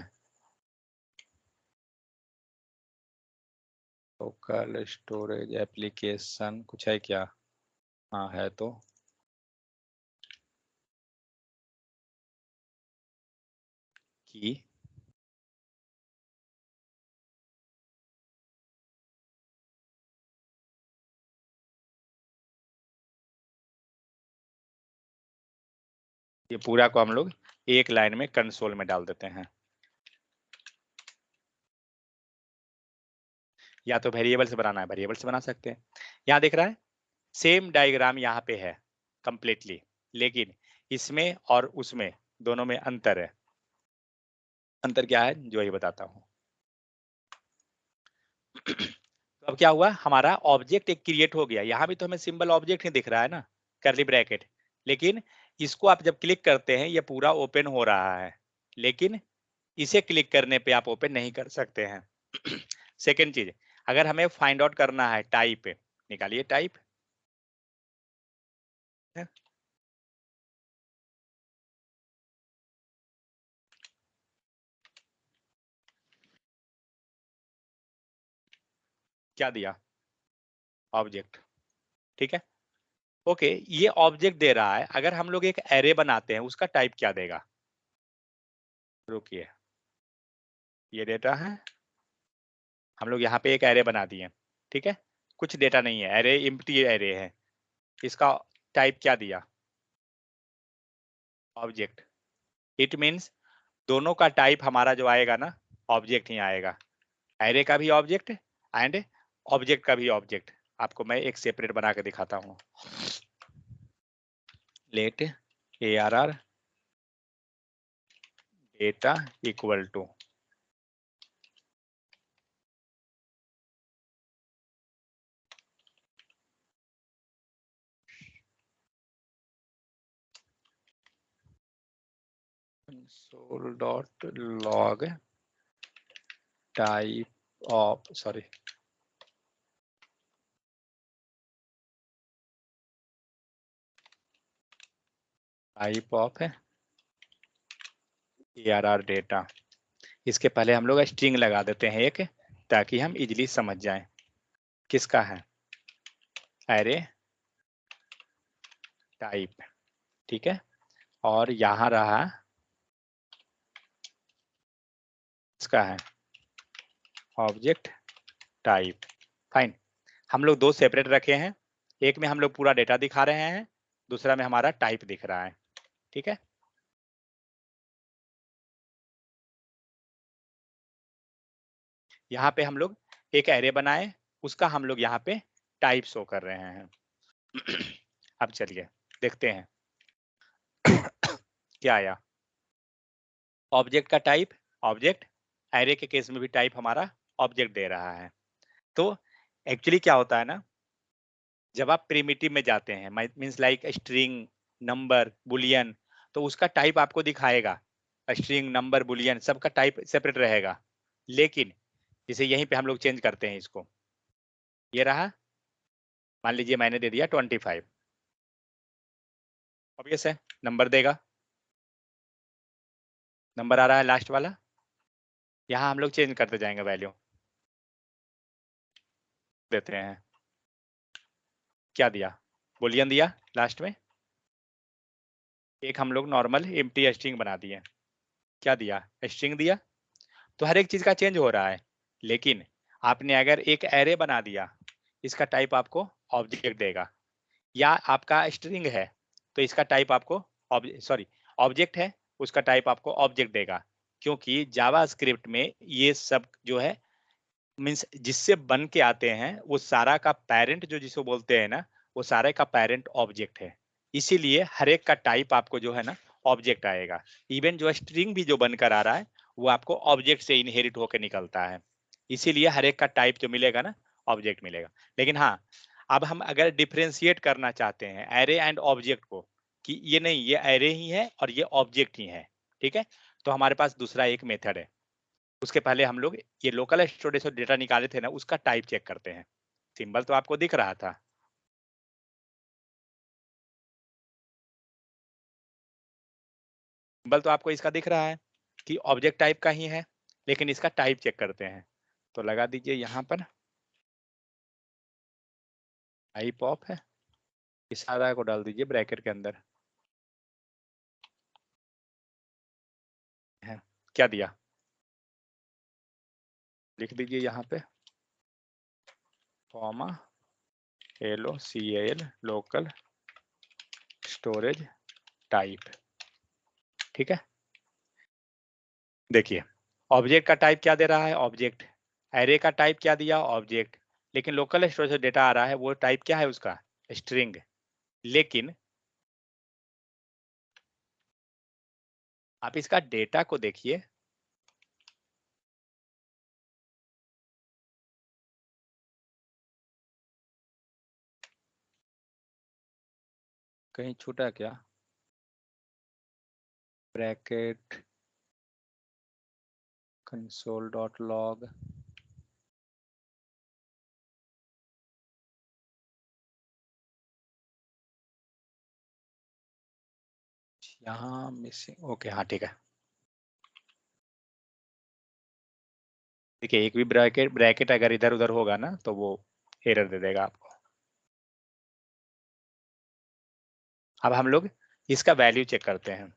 लोकल स्टोरेज एप्लीकेशन कुछ है क्या, हाँ है तो, की ये पूरा को हम लोग एक लाइन में कंसोल में डाल देते हैं, या तो वेरिएबल से बनाना है वेरिएबल से बना सकते हैं। यहाँ देख रहा है सेम डायग्राम यहाँ पे है कंप्लीटली, लेकिन इसमें और उसमें दोनों में अंतर है। अंतर क्या है जो ये बताता हूँ। तो अब क्या हुआ, हमारा ऑब्जेक्ट एक क्रिएट हो गया, यहाँ भी तो हमें सिंबल ऑब्जेक्ट ही दिख रहा है ना, करली ब्रैकेट, लेकिन इसको आप जब क्लिक करते हैं ये पूरा ओपन हो रहा है, लेकिन इसे क्लिक करने पे आप ओपन नहीं कर सकते हैं। सेकेंड चीज, अगर हमें फाइंड आउट करना है टाइप, निकालिए टाइप, क्या दिया, ऑब्जेक्ट। ठीक है, ओके, ये ऑब्जेक्ट दे रहा है, अगर हम लोग एक एरे बनाते हैं उसका टाइप क्या देगा, रुकिए, ये डेटा है, हम लोग यहाँ पे एक एरे बना दिए, ठीक है, कुछ डेटा नहीं है, एरे एम्प्टी एरे है, इसका टाइप क्या दिया, ऑब्जेक्ट। इट मीन्स दोनों का टाइप हमारा जो आएगा ना ऑब्जेक्ट ही आएगा, एरे का भी ऑब्जेक्ट एंड ऑब्जेक्ट का भी ऑब्जेक्ट। आपको मैं एक सेपरेट बना के दिखाता हूँ, let ARR data equal to, console dot log type of, sorry, type of ARR data, इसके पहले हम लोग स्ट्रिंग लगा देते हैं एक, ताकि हम इजिली समझ जाएं किसका है, एरे टाइप, ठीक है, और यहाँ रहा इसका है ऑब्जेक्ट टाइप। फाइन, हम लोग दो सेपरेट रखे हैं, एक में हम लोग पूरा डेटा दिखा रहे हैं, दूसरा में हमारा टाइप दिख रहा है, ठीक है। यहाँ पे हम लोग एक एरे बनाए, उसका हम लोग यहाँ पे टाइप शो कर रहे हैं। अब चलिए देखते हैं क्या आया, ऑब्जेक्ट का टाइप ऑब्जेक्ट, एरे के केस में भी टाइप हमारा ऑब्जेक्ट दे रहा है। तो एक्चुअली क्या होता है ना, जब आप प्रिमिटिव में जाते हैं, means like string, number, Boolean, तो उसका टाइप आपको दिखाएगा, स्ट्रिंग, नंबर, बुलियन सबका टाइप सेपरेट रहेगा। लेकिन जैसे यहीं पे हम लोग चेंज करते हैं इसको, ये रहा, मान लीजिए मैंने दे दिया 25, ऑब्वियस है नंबर देगा, नंबर आ रहा है लास्ट वाला, यहाँ हम लोग चेंज करते जाएंगे वैल्यू, देते हैं क्या दिया, बुलियन दिया लास्ट में, एक हम लोग नॉर्मल एम्प्टी स्ट्रिंग बना दिए, क्या दिया, स्ट्रिंग दिया। तो हर एक चीज का चेंज हो रहा है, लेकिन आपने अगर एक एरे बना दिया, इसका टाइप आपको ऑब्जेक्ट देगा, या आपका स्ट्रिंग है तो इसका टाइप आपको ऑब्जेक्ट है, उसका टाइप आपको ऑब्जेक्ट देगा, क्योंकि जावास्क्रिप्ट में ये सब जो है मीन्स जिससे बन के आते हैं वो सारा का पेरेंट जो जिसको बोलते हैं ना, वो सारे का पेरेंट ऑब्जेक्ट है, इसीलिए हर एक का टाइप आपको जो है ना ऑब्जेक्ट आएगा। इवन जो स्ट्रिंग भी जो बनकर आ रहा है वो आपको ऑब्जेक्ट से इनहेरिट होकर निकलता है, इसीलिए हर एक का टाइप जो मिलेगा ना ऑब्जेक्ट मिलेगा। लेकिन हाँ, अब हम अगर डिफ्रेंशिएट करना चाहते हैं एरे एंड ऑब्जेक्ट को, कि ये नहीं ये एरे ही है और ये ऑब्जेक्ट ही है, ठीक है, तो हमारे पास दूसरा एक मेथड है। उसके पहले हम लोग ये लोकल स्टोरेज से डेटा निकाले थे ना, उसका टाइप चेक करते हैं। सिंबल तो आपको दिख रहा था, सिंबल तो आपको इसका दिख रहा है कि ऑब्जेक्ट टाइप का ही है, लेकिन इसका टाइप चेक करते हैं। तो लगा दीजिए यहाँ पर टाइप ऑफ है, इस सारा को डाल दीजिए ब्रैकेट के अंदर है, क्या दिया लिख दीजिए यहाँ पे, comma LOCAL local storage type, ठीक है। देखिए ऑब्जेक्ट का टाइप क्या दे रहा है, ऑब्जेक्ट, एरे का टाइप क्या दिया, ऑब्जेक्ट, लेकिन लोकल स्टोरेज से डेटा आ रहा है वो टाइप क्या है उसका, स्ट्रिंग। लेकिन आप इसका डेटा को देखिए, कहीं छूटा क्या, ब्रैकेट console.log, यहाँ मिसिंग, ओके हाँ ठीक है। देखिए एक भी ब्रैकेट ब्रैकेट अगर इधर उधर होगा ना तो वो एरर दे देगा आपको। अब हम लोग इसका वैल्यू चेक करते हैं।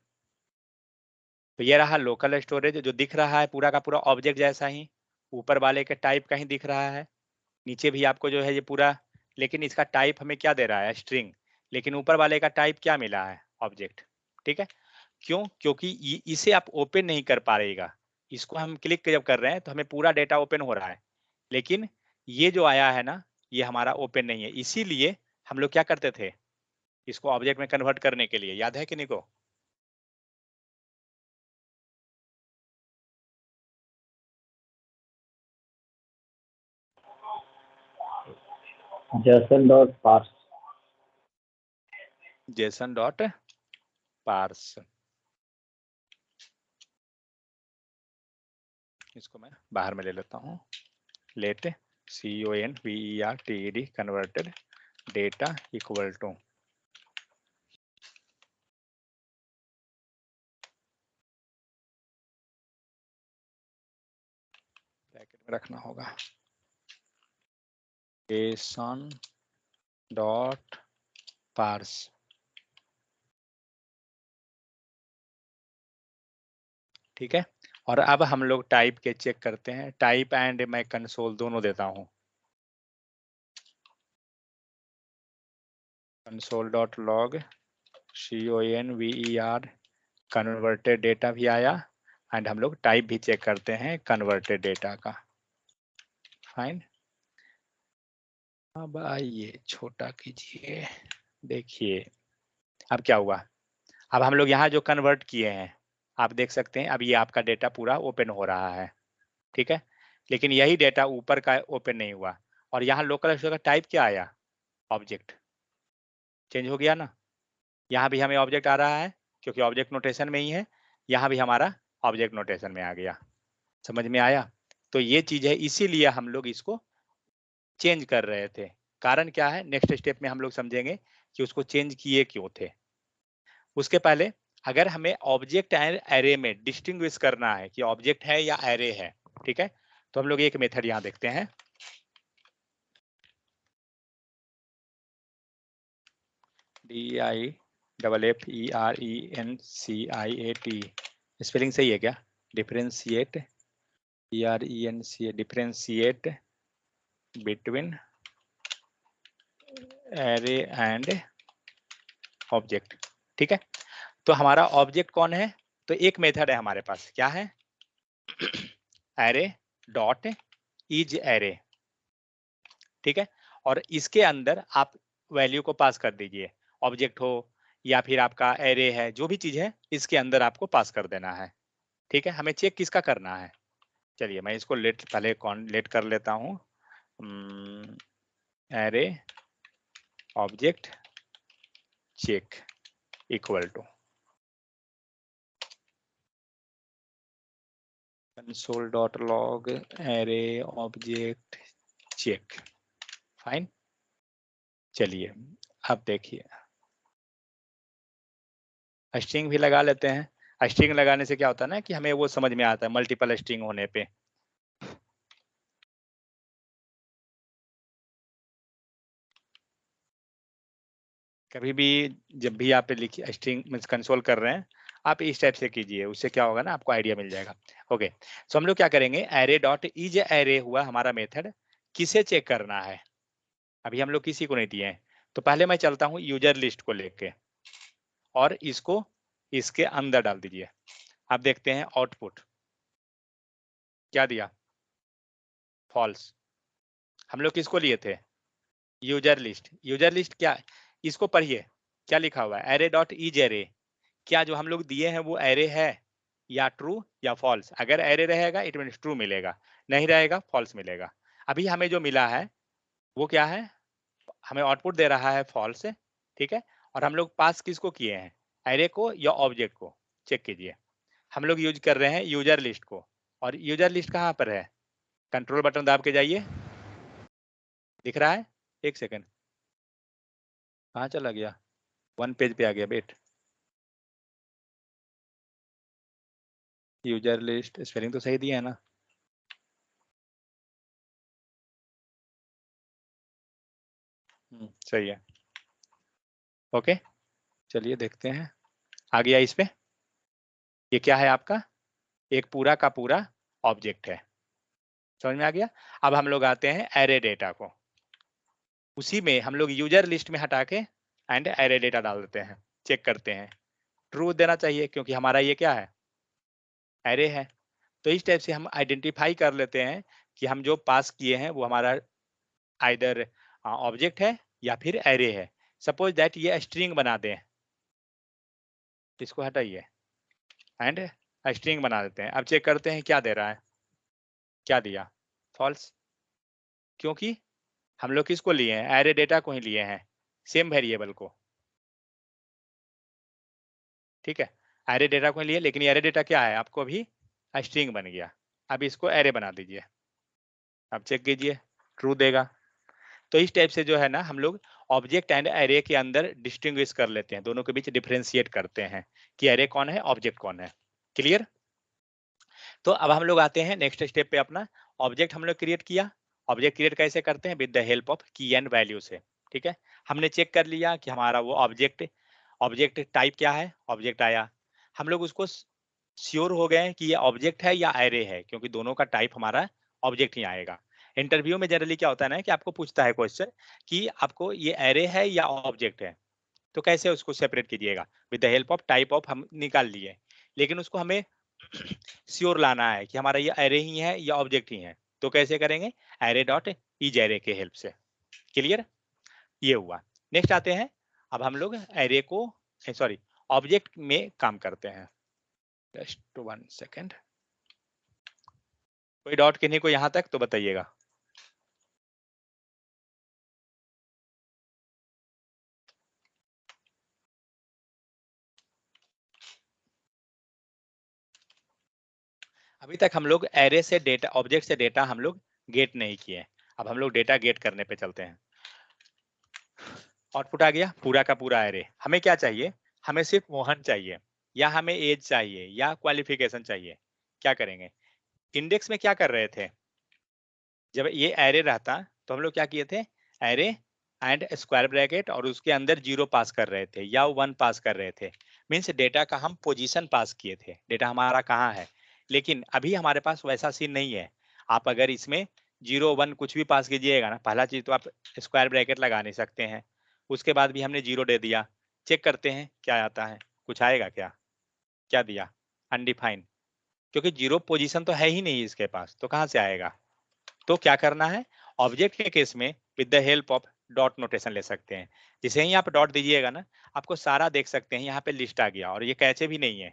तो ये रहा लोकल स्टोरेज जो दिख रहा है पूरा का पूरा ऑब्जेक्ट जैसा ही, ऊपर वाले के टाइप का ही दिख रहा है, नीचे भी आपको जो है ये पूरा, लेकिन इसका टाइप हमें क्या दे रहा है, स्ट्रिंग, लेकिन ऊपर वाले का टाइप क्या मिला है, ऑब्जेक्ट, ठीक है। क्यों, क्योंकि इसे आप ओपन नहीं कर पा रहेगा, इसको हम क्लिक जब कर रहे हैं तो हमें पूरा डेटा ओपन हो रहा है, लेकिन ये जो आया है ना ये हमारा ओपन नहीं है, इसीलिए हम लोग क्या करते थे, इसको ऑब्जेक्ट में कन्वर्ट करने के लिए, याद है कि नहीं को, JSON.parse। जेसन डॉट पार्स, इसको मैं बाहर में ले लेता हूँ, let CONVERTED converted data equal to, bracket में रखना होगा, जेसन डॉट पार्स, ठीक है। और अब हम लोग टाइप के चेक करते हैं, टाइप एंड मैं कंसोल दोनों देता हूँ, console.log CONVER कन्वर्टेड डेटा भी आया, एंड हम लोग टाइप भी चेक करते हैं कन्वर्टेड डेटा का, फाइन। अब आइए छोटा कीजिए, देखिए अब क्या हुआ, अब हम लोग यहाँ जो कन्वर्ट किए हैं आप देख सकते हैं, अब ये आपका डेटा पूरा ओपन हो रहा है, ठीक है, लेकिन यही डेटा ऊपर का ओपन नहीं हुआ, और यहाँ लोकल स्टोरेज का टाइप क्या आया, ऑब्जेक्ट, चेंज हो गया ना, यहाँ भी हमें ऑब्जेक्ट आ रहा है क्योंकि ऑब्जेक्ट नोटेशन में ही है, यहाँ भी हमारा ऑब्जेक्ट नोटेशन में आ गया, समझ में आया। तो ये चीज है, इसीलिए हम लोग इसको चेंज कर रहे थे, कारण क्या है नेक्स्ट स्टेप में हम लोग समझेंगे कि उसको चेंज किए क्यों थे। उसके पहले अगर हमें ऑब्जेक्ट एंड एरे में डिस्टिंग्विश करना है कि ऑब्जेक्ट है या एरे है, ठीक है, तो हम लोग एक मेथड यहां देखते हैं, DIFFERENCIAT, स्पेलिंग सही है क्या? Differentiate, differentiate between array and object, ठीक है। तो हमारा ऑब्जेक्ट कौन है? तो एक मेथड है हमारे पास, क्या है? एरे डॉट इज एरे, ठीक है। और इसके अंदर आप वैल्यू को पास कर दीजिए, ऑब्जेक्ट हो या फिर आपका एरे है, जो भी चीज है इसके अंदर आपको पास कर देना है, ठीक है। हमें चेक किसका करना है? चलिए मैं इसको लेट पहले लेट कर लेता हूँ, array object check equal to console.log array object check, fine. चलिए अब देखिए, स्ट्रिंग भी लगा लेते हैं। स्ट्रिंग लगाने से क्या होता है ना कि हमें वो समझ में आता है मल्टीपल स्ट्रिंग होने पे। कभी भी जब भी आप लिखिए स्ट्रिंग मींस कंसोल कर रहे हैं, आप इस टाइप से कीजिए, उससे क्या होगा ना आपको आइडिया मिल जाएगा। ओके, सो हम लोग क्या करेंगे, एरे डॉट इज एरे हुआ हमारा मेथड, किसे चेक करना है? अभी हम लोग किसी को नहीं दिए हैं, तो पहले मैं चलता हूँ यूजर लिस्ट को लेके और इसको इसके अंदर डाल दीजिए। आप देखते हैं आउटपुट क्या दिया, फॉल्स। हम लोग किसको लिए थे? User list. यूजर लिस्ट क्या, इसको पढ़िए क्या लिखा हुआ है, एरे डॉट इज एरे। क्या जो हम लोग दिए हैं वो एरे है या ट्रू या फॉल्स? अगर एरे रहेगा इट मीन ट्रू मिलेगा, नहीं रहेगा फॉल्स मिलेगा। अभी हमें जो मिला है वो क्या है, हमें आउटपुट दे रहा है फॉल्स, ठीक है। और हम लोग पास किसको किए हैं, एरे को या ऑब्जेक्ट को? चेक कीजिए, हम लोग यूज कर रहे हैं यूजर लिस्ट को, और यूजर लिस्ट कहाँ पर है? कंट्रोल बटन दाब के जाइए, दिख रहा है? एक सेकंड, कहाँ चला गया? वन पेज पे आ गया बेट। यूजर लिस्ट स्पेलिंग तो सही दिया है ना? सही है, ओके। चलिए देखते हैं, आ गया इस पे। ये क्या है आपका, एक पूरा का पूरा ऑब्जेक्ट है, समझ में आ गया। अब हम लोग आते हैं एरे डेटा को, उसी में हम लोग यूजर लिस्ट में हटा के एंड एरे डेटा डाल देते हैं, चेक करते हैं। ट्रू देना चाहिए क्योंकि हमारा ये क्या है, एरे है। तो इस टाइप से हम आइडेंटिफाई कर लेते हैं कि हम जो पास किए हैं वो हमारा आइदर ऑब्जेक्ट है या फिर एरे है। सपोज दैट ये स्ट्रिंग बना दें, इसको हटाइए एंड स्ट्रिंग बना देते हैं। अब चेक करते हैं क्या दे रहा है, क्या दिया, फॉल्स। क्योंकि हम लोग किसको लिए हैं, एरे डेटा को ही लिए हैं, सेम वेरिएबल को, ठीक है। एरे डेटा को ही लिए, लेकिन एरे डेटा क्या है आपको अभी स्ट्रिंग बन गया। अब इसको एरे बना दीजिए, अब चेक कीजिए, ट्रू देगा। तो इस टाइप से जो है ना हम लोग ऑब्जेक्ट एंड एरे के अंदर डिस्टिंग्विश कर लेते हैं, दोनों के बीच डिफरेंशिएट करते हैं कि एरे कौन है, ऑब्जेक्ट कौन है। क्लियर? तो अब हम लोग आते हैं नेक्स्ट स्टेप पे अपना, ऑब्जेक्ट हम लोग क्रिएट किया। ऑब्जेक्ट क्रिएट कैसे करते हैं, विद द हेल्प ऑफ की एंड वैल्यू से, ठीक है। हमने चेक कर लिया कि हमारा वो ऑब्जेक्ट, ऑब्जेक्ट टाइप क्या है, ऑब्जेक्ट आया। हम लोग उसको श्योर हो गए कि ये ऑब्जेक्ट है या एरे है, क्योंकि दोनों का टाइप हमारा ऑब्जेक्ट ही आएगा। इंटरव्यू में जनरली क्या होता है ना कि आपको पूछता है क्वेश्चन कि आपको ये एरे है या ऑब्जेक्ट है, तो कैसे उसको सेपरेट कीजिएगा, with the help of type of हम निकाल लिए, लेकिन उसको हमें श्योर लाना है कि हमारा ये एरे ही है या ऑब्जेक्ट ही है। तो कैसे करेंगे, एरे डॉट इज एरे के हेल्प से। क्लियर? ये हुआ। नेक्स्ट आते हैं, अब हम लोग एरे को सॉरी ऑब्जेक्ट में काम करते हैं। जस्ट वन सेकेंड, कोई डाउट किन्हीं को यहाँ तक तो बताइएगा। अभी तक हम लोग एरे से डेटा, ऑब्जेक्ट से डेटा हम लोग गेट नहीं किए। अब हम लोग डेटा गेट करने पे चलते हैं। आउटपुट आ गया पूरा का पूरा एरे। हमें क्या चाहिए, हमें सिर्फ मोहन चाहिए, या हमें एज चाहिए या क्वालिफिकेशन चाहिए, क्या करेंगे? इंडेक्स में क्या कर रहे थे, जब ये एरे रहता तो हम लोग क्या किए थे, एरे एंड स्क्वायर ब्रैकेट और उसके अंदर 0 पास कर रहे थे या 1 पास कर रहे थे, मीन्स डेटा का हम पोजीशन पास किए थे, डेटा हमारा कहाँ है। लेकिन अभी हमारे पास वैसा सीन नहीं है। आप अगर इसमें 0 1 कुछ भी पास कीजिएगा ना, पहला चीज तो आप स्क्वायर ब्रैकेट लगा नहीं सकते हैं, उसके बाद भी हमने 0 दे दिया, चेक करते हैं क्या आता है, कुछ आएगा क्या? क्या दिया? अनडिफाइंड, क्योंकि 0 पोजीशन तो है ही नहीं इसके पास, तो कहाँ से आएगा? तो क्या करना है, ऑब्जेक्ट के केस में with the help of dot notation ले सकते हैं। जिसे ही आप डॉट दीजिएगा ना, आपको सारा देख सकते हैं, यहाँ पे लिस्ट आ गया, और ये कैचे भी नहीं है,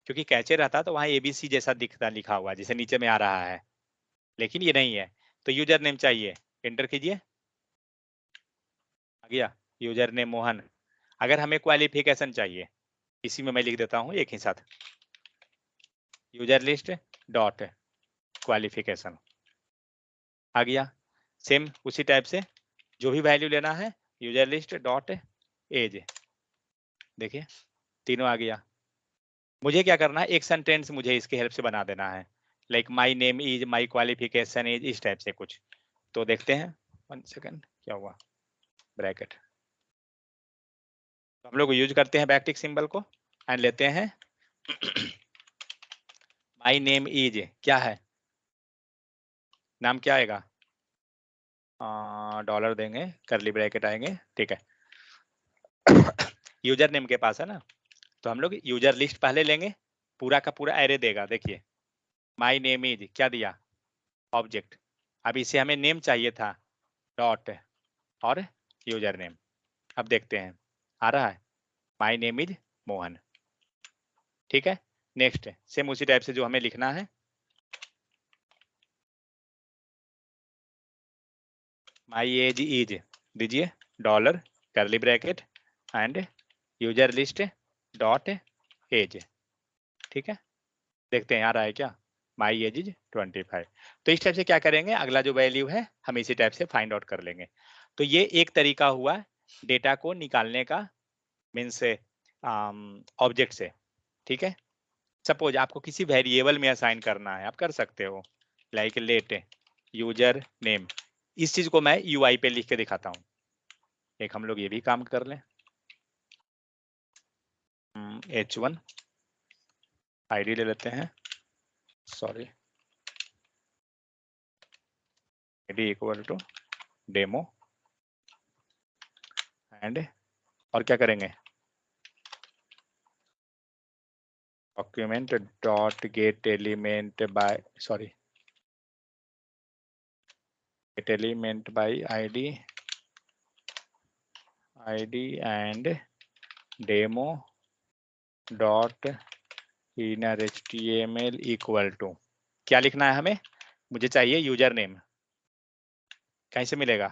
क्योंकि कैचे रहता तो वहाँ एबीसी जैसा दिखता लिखा हुआ जैसे नीचे में आ रहा है, लेकिन ये नहीं है। तो यूजर नेम चाहिए, एंटर कीजिए, आ गया यूजर नेम मोहन। अगर हमें क्वालिफिकेशन चाहिए, इसी में मैं लिख देता हूँ एक ही साथ, यूजर लिस्ट डॉट क्वालिफिकेशन, आ गया। सेम उसी टाइप से जो भी वैल्यू लेना है, यूजर लिस्ट डॉट एज, देखिए तीनों आ गया। मुझे क्या करना है, एक सेंटेंस मुझे इसकी हेल्प से बना देना है, like my name is, my qualification is, इस टाइप से कुछ। तो देखते हैं, 1 सेकेंड, क्या हुआ, ब्रैकेट। तो हम लोग यूज करते हैं बैकटिक सिंबल को एंड लेते हैं माई नेम इज, क्या है, नाम क्या आएगा, डॉलर देंगे, करली ब्रैकेट आएंगे, ठीक है। यूजर नेम के पास है ना, तो हम लोग यूजर लिस्ट पहले लेंगे, पूरा का पूरा एरे देगा, देखिए माई नेम इज क्या दिया, ऑब्जेक्ट। अब इसे हमें नेम चाहिए था, डॉट और यूजर नेम। अब देखते हैं आ रहा है, माई नेम इज मोहन, ठीक है। नेक्स्ट सेम उसी टाइप से जो हमें लिखना है, माई एज इज दीजिए, dollar curly bracket and user list dot age, ठीक है। देखते हैं आ रहा है क्या, माई एज इज 25। तो इस टाइप से क्या करेंगे, अगला जो वैल्यू है हम इसी टाइप से फाइंड आउट कर लेंगे। तो ये एक तरीका हुआ डेटा को निकालने का, मीन्स ऑब्जेक्ट से, ठीक है। सपोज आपको किसी वेरिएबल में असाइन करना है, आप कर सकते हो, लाइक लेट यूजर नेम। इस चीज को मैं यूआई पे लिख के दिखाता हूँ, एक हम लोग ये भी काम कर लें, h1 आईडी ले लेते हैं, sorry ID equal to demo and, और क्या करेंगे, document dot get element by, sorry get element by ID and demo dot inner HTML equal to, क्या लिखना है हमें, मुझे चाहिए यूजर नेम, कहीं से मिलेगा,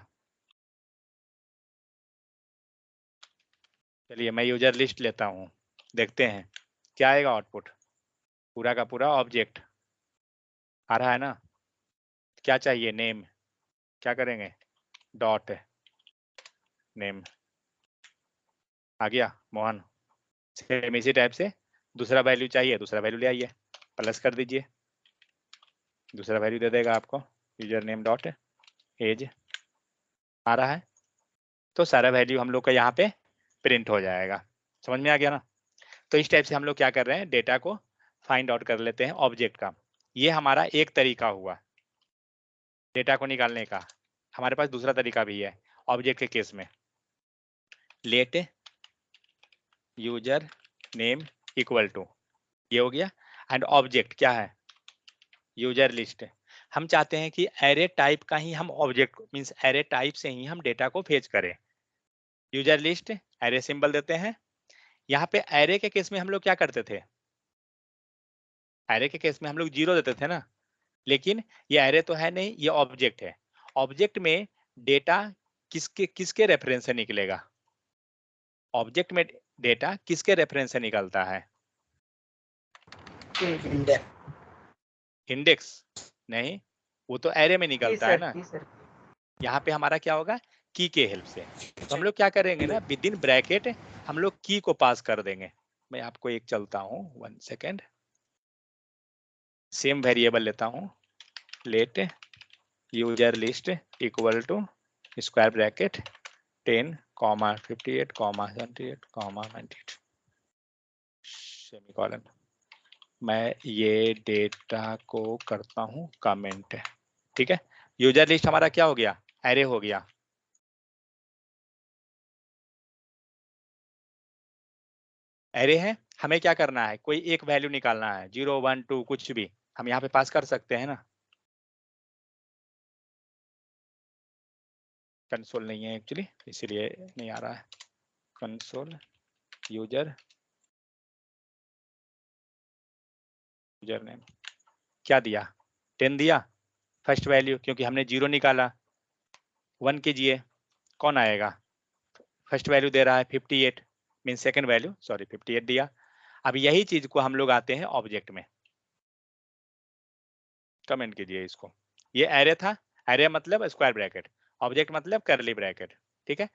चलिए मैं यूजर लिस्ट लेता हूँ, देखते हैं क्या आएगा आउटपुट, पूरा का पूरा ऑब्जेक्ट आ रहा है ना। क्या चाहिए, नेम, क्या करेंगे, डॉट नेम, आ गया मोहन। सेम इसी टाइप से दूसरा वैल्यू चाहिए, दूसरा वैल्यू ले आइए, प्लस कर दीजिए, दूसरा वैल्यू दे देगा आपको, यूजर नेम डॉट एज, आ रहा है। तो सारा वैल्यू हम लोग का यहाँ पे प्रिंट हो जाएगा, समझ में आ गया ना। तो इस टाइप से हम लोग क्या कर रहे हैं, डेटा को फाइंड आउट कर लेते हैं ऑब्जेक्ट का। ये हमारा एक तरीका हुआ डेटा को निकालने का। हमारे पास दूसरा तरीका भी है ऑब्जेक्ट के केस में, let user name equal to, ये हो गया, एंड ऑब्जेक्ट क्या है, यूजर लिस्ट। हम चाहते हैं कि एरे टाइप का ही हम ऑब्जेक्ट, मींस एरे टाइप से ही हम डेटा को फेच करें। यूजर लिस्ट एरे सिंबल देते हैं। यहाँ पे एरे के केस में हम लोग क्या करते थे, एरे के केस में हम लोग 0 देते थे ना, लेकिन ये एरे तो है नहीं, ये ऑब्जेक्ट है। ऑब्जेक्ट में डेटा किसके किसके रेफरेंस से निकलेगा, ऑब्जेक्ट में डेटा किसके रेफरेंस से निकलता है, इंडेक्स नहीं, वो तो एरे में निकलता है ना। यहाँ पे हमारा क्या होगा, की के हेल्प से। तो हम लोग क्या करेंगे ना, विद इन ब्रैकेट हम लोग की को पास कर देंगे, मैं आपको एक चलता हूँ, 1 सेकेंड, सेम वेरिएबल लेता हूँ, let user list equal to square bracket 10, 58, 78, 98 semicolon. मैं ये डेटा को करता हूँ कमेंट, ठीक है। यूजर लिस्ट हमारा क्या हो गया, एरे हो गया। एरे है, हमें क्या करना है, कोई एक वैल्यू निकालना है, 0 1 2 कुछ भी हम यहाँ पे पास कर सकते हैं ना। कंसोल नहीं है एक्चुअली, इसीलिए नहीं आ रहा है। कंसोल यूजर नेम क्या दिया, 10 दिया फर्स्ट वैल्यू, क्योंकि हमने 0 निकाला। 1 कीजिए, कौन आएगा, फर्स्ट वैल्यू दे रहा है 58, मीन सेकंड वैल्यू, सॉरी 58 दिया। अब यही चीज को हम लोग आते हैं ऑब्जेक्ट में, कमेंट कीजिए इसको। ये एरे था, एरे मतलब स्क्वायर ब्रैकेट, ऑब्जेक्ट मतलब करली ब्रैकेट, ठीक है।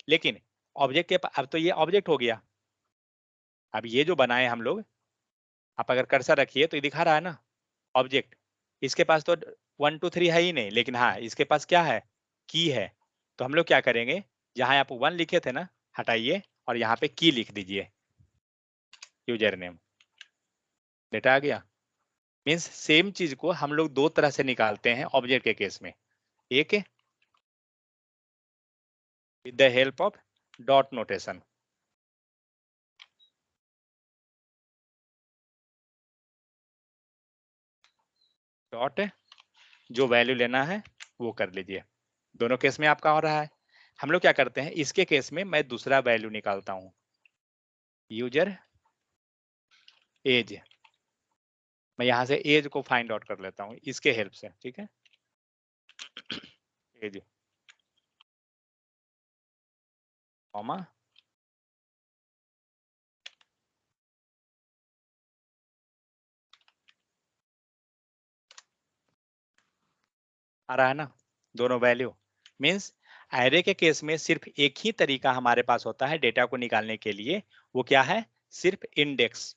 लेकिन ऑब्जेक्ट के अब तो ये ऑब्जेक्ट हो गया। अब ये जो बनाए हम लोग, आप अगर कर्सर रखिए तो ये दिखा रहा है ना ऑब्जेक्ट। इसके पास तो 1 2 3 है ही नहीं, लेकिन हाँ इसके पास क्या है, की है। तो हम लोग क्या करेंगे, जहां आप 1 लिखे थे ना, हटाइए और यहाँ पे की लिख दीजिए, यूजर नेम, डेटा आ गया। मीन्स सेम चीज को हम लोग दो तरह से निकालते हैं ऑब्जेक्ट के केस में। एक with the help of dot notation, dot जो वैल्यू लेना है वो कर लीजिए। दोनों केस में आपका हो रहा है। हम लोग क्या करते हैं, इसके केस में मैं दूसरा वैल्यू निकालता हूं, यूजर एज। मैं यहां से एज को फाइंड आउट कर लेता हूं इसके हेल्प से, ठीक है। एज कॉमा आ रहा है ना, दोनों वैल्यू। मीन्स एरे के केस में सिर्फ एक ही तरीका हमारे पास होता है डेटा को निकालने के लिए, वो क्या है, सिर्फ इंडेक्स।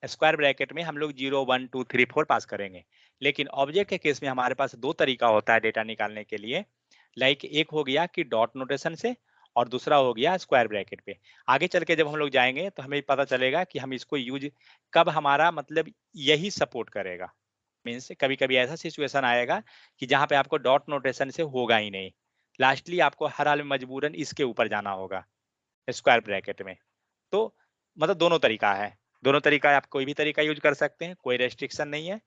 स्क्वायर ब्रैकेट में हम लोग 0 1 2 3 4 पास करेंगे। लेकिन ऑब्जेक्ट के केस में हमारे पास दो तरीका होता है डेटा निकालने के लिए। लाइक एक हो गया कि डॉट नोटेशन से, और दूसरा हो गया स्क्वायर ब्रैकेट पे। आगे चल के जब हम लोग जाएंगे तो हमें पता चलेगा कि हम इसको यूज कब हमारा मतलब यही सपोर्ट करेगा। मीन्स कभी कभी ऐसा सिचुएशन आएगा कि जहां पे आपको डॉट नोटेशन से होगा ही नहीं, लास्टली आपको हर हाल में मजबूरन इसके ऊपर जाना होगा, स्क्वायर ब्रैकेट में। तो मतलब दोनों तरीका है, दोनों तरीका आप कोई भी तरीका यूज कर सकते हैं, कोई रेस्ट्रिक्शन नहीं है।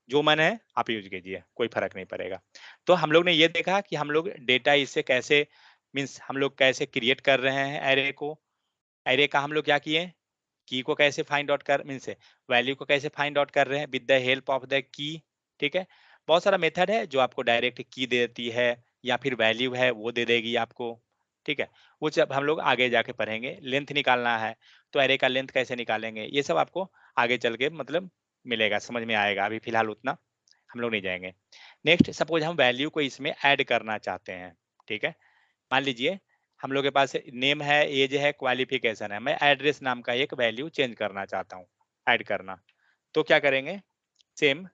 जो मन है आप यूज कीजिए, कोई फर्क नहीं पड़ेगा। तो हम लोग ने ये देखा कि हम लोग डेटा इससे कैसे, मीन्स हम लोग कैसे क्रिएट कर रहे हैं एरे को। एरे का हम लोग क्या किए, की को कैसे फाइंड आउट कर, मीन्स वैल्यू को कैसे फाइंड आउट कर रहे हैं with the help of the key, ठीक है। बहुत सारा मेथड है जो आपको डायरेक्ट की दे देती है, या फिर वैल्यू है वो दे देगी आपको, ठीक है। वो जब हम लोग आगे जाके पढ़ेंगे। लेंथ निकालना है तो एरे का लेंथ कैसे निकालेंगे, ये सब आपको आगे चल के मतलब मिलेगा, समझ में आएगा। अभी फिलहाल उतना हम लोग नहीं जाएंगे। नेक्स्ट, सपोज हम वैल्यू को इसमें ऐड करना चाहते हैं, ठीक है। मान लीजिए हम लोग के पास नेम है, एज है, क्वालिफिकेशन है, मैं एड्रेस नाम का एक वैल्यू चेंज करना चाहता हूँ, ऐड करना। तो क्या करेंगे, सेम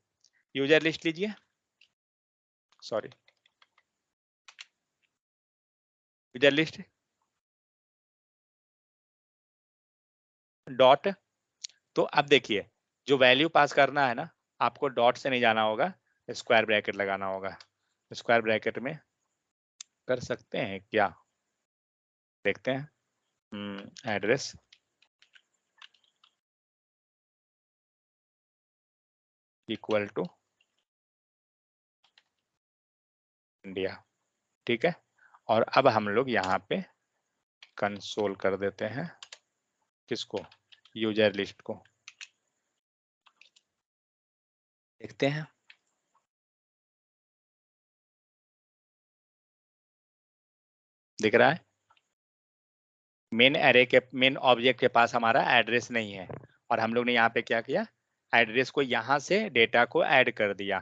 यूजर लिस्ट लीजिए, सॉरी यूजर लिस्ट डॉट। तो अब देखिए, जो वैल्यू पास करना है ना, आपको डॉट से नहीं जाना होगा, स्क्वायर ब्रैकेट लगाना होगा। स्क्वायर ब्रैकेट में कर सकते हैं क्या, देखते हैं। एड्रेस इक्वल टू इंडिया, ठीक है। और अब हम लोग यहाँ पे कंसोल कर देते हैं किसको, यूजर लिस्ट को, देखते हैं। दिख रहा है, मेन एरे के मेन ऑब्जेक्ट के पास हमारा एड्रेस नहीं है, और हम लोग ने यहाँ पे क्या किया, एड्रेस को यहाँ से डेटा को ऐड कर दिया,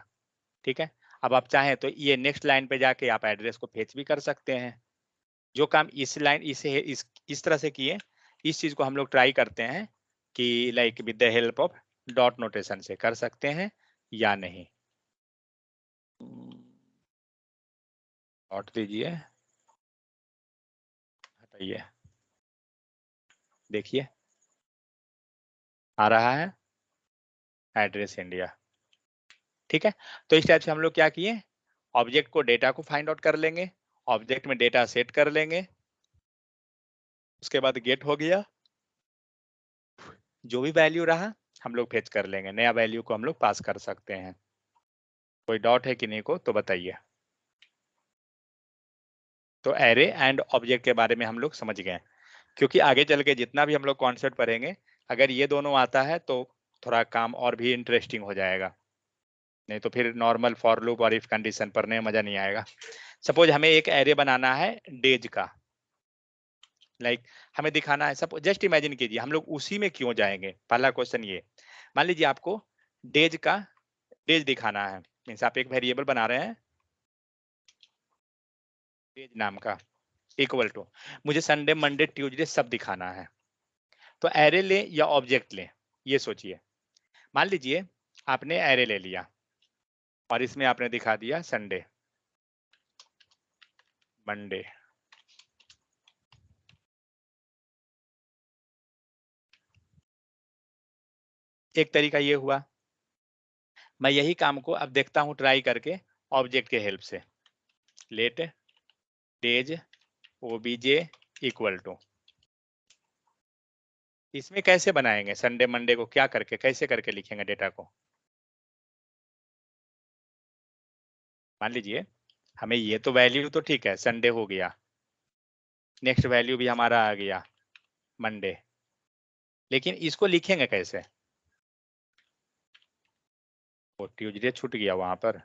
ठीक है। अब आप चाहें तो ये नेक्स्ट लाइन पे जाके आप एड्रेस को फेच भी कर सकते हैं। जो काम इस लाइन इस तरह से किए, इस चीज को हम लोग ट्राई करते हैं कि like with the help of dot notation से कर सकते हैं या नहीं। डॉट दीजिए, हटाइए, देखिए आ रहा है एड्रेस इंडिया। ठीक है, तो इस टाइप से हम लोग क्या किए, ऑब्जेक्ट को डेटा को फाइंड आउट कर लेंगे, ऑब्जेक्ट में डेटा सेट कर लेंगे, उसके बाद गेट हो गया, जो भी वैल्यू रहा हम लोग फेच कर लेंगे, नया वैल्यू को हम लोग पास कर सकते हैं। कोई डाउट है कि नहीं को तो बताइए। तो एरे एंड ऑब्जेक्ट के बारे में हम लोग समझ गए, क्योंकि आगे चल के जितना भी हम लोग कॉन्सेप्ट पढ़ेंगे, अगर ये दोनों आता है तो थोड़ा काम और भी इंटरेस्टिंग हो जाएगा, नहीं तो फिर नॉर्मल फॉर लूप और इफ कंडीशन पढ़ने में मजा नहीं आएगा। सपोज हमें एक एरे बनाना है डेज का, लाइक हमें दिखाना है, सब जस्ट इमेजिन कीजिए हम लोग उसी में क्यों जाएंगे। पहला क्वेश्चन ये, मान लीजिए आपको डेज का डेज दिखाना है, मीन्स आप एक वेरिएबल बना रहे हैं डेज नाम का, इक्वल टू मुझे संडे मंडे ट्यूसडे सब दिखाना है, तो एरे ले या ऑब्जेक्ट ले, ये सोचिए। मान लीजिए आपने एरे ले लिया और इसमें आपने दिखा दिया संडे मंडे, एक तरीका ये हुआ। मैं यही काम को अब देखता हूं ट्राई करके ऑब्जेक्ट के हेल्प से, let days OBJ equal to, इसमें कैसे बनाएंगे संडे मंडे को, क्या करके कैसे करके लिखेंगे डेटा को। मान लीजिए हमें ये तो वैल्यू तो ठीक है संडे हो गया, नेक्स्ट वैल्यू भी हमारा आ गया मंडे, लेकिन इसको लिखेंगे कैसे, वो ट्यूजडे छूट गया वहां पर।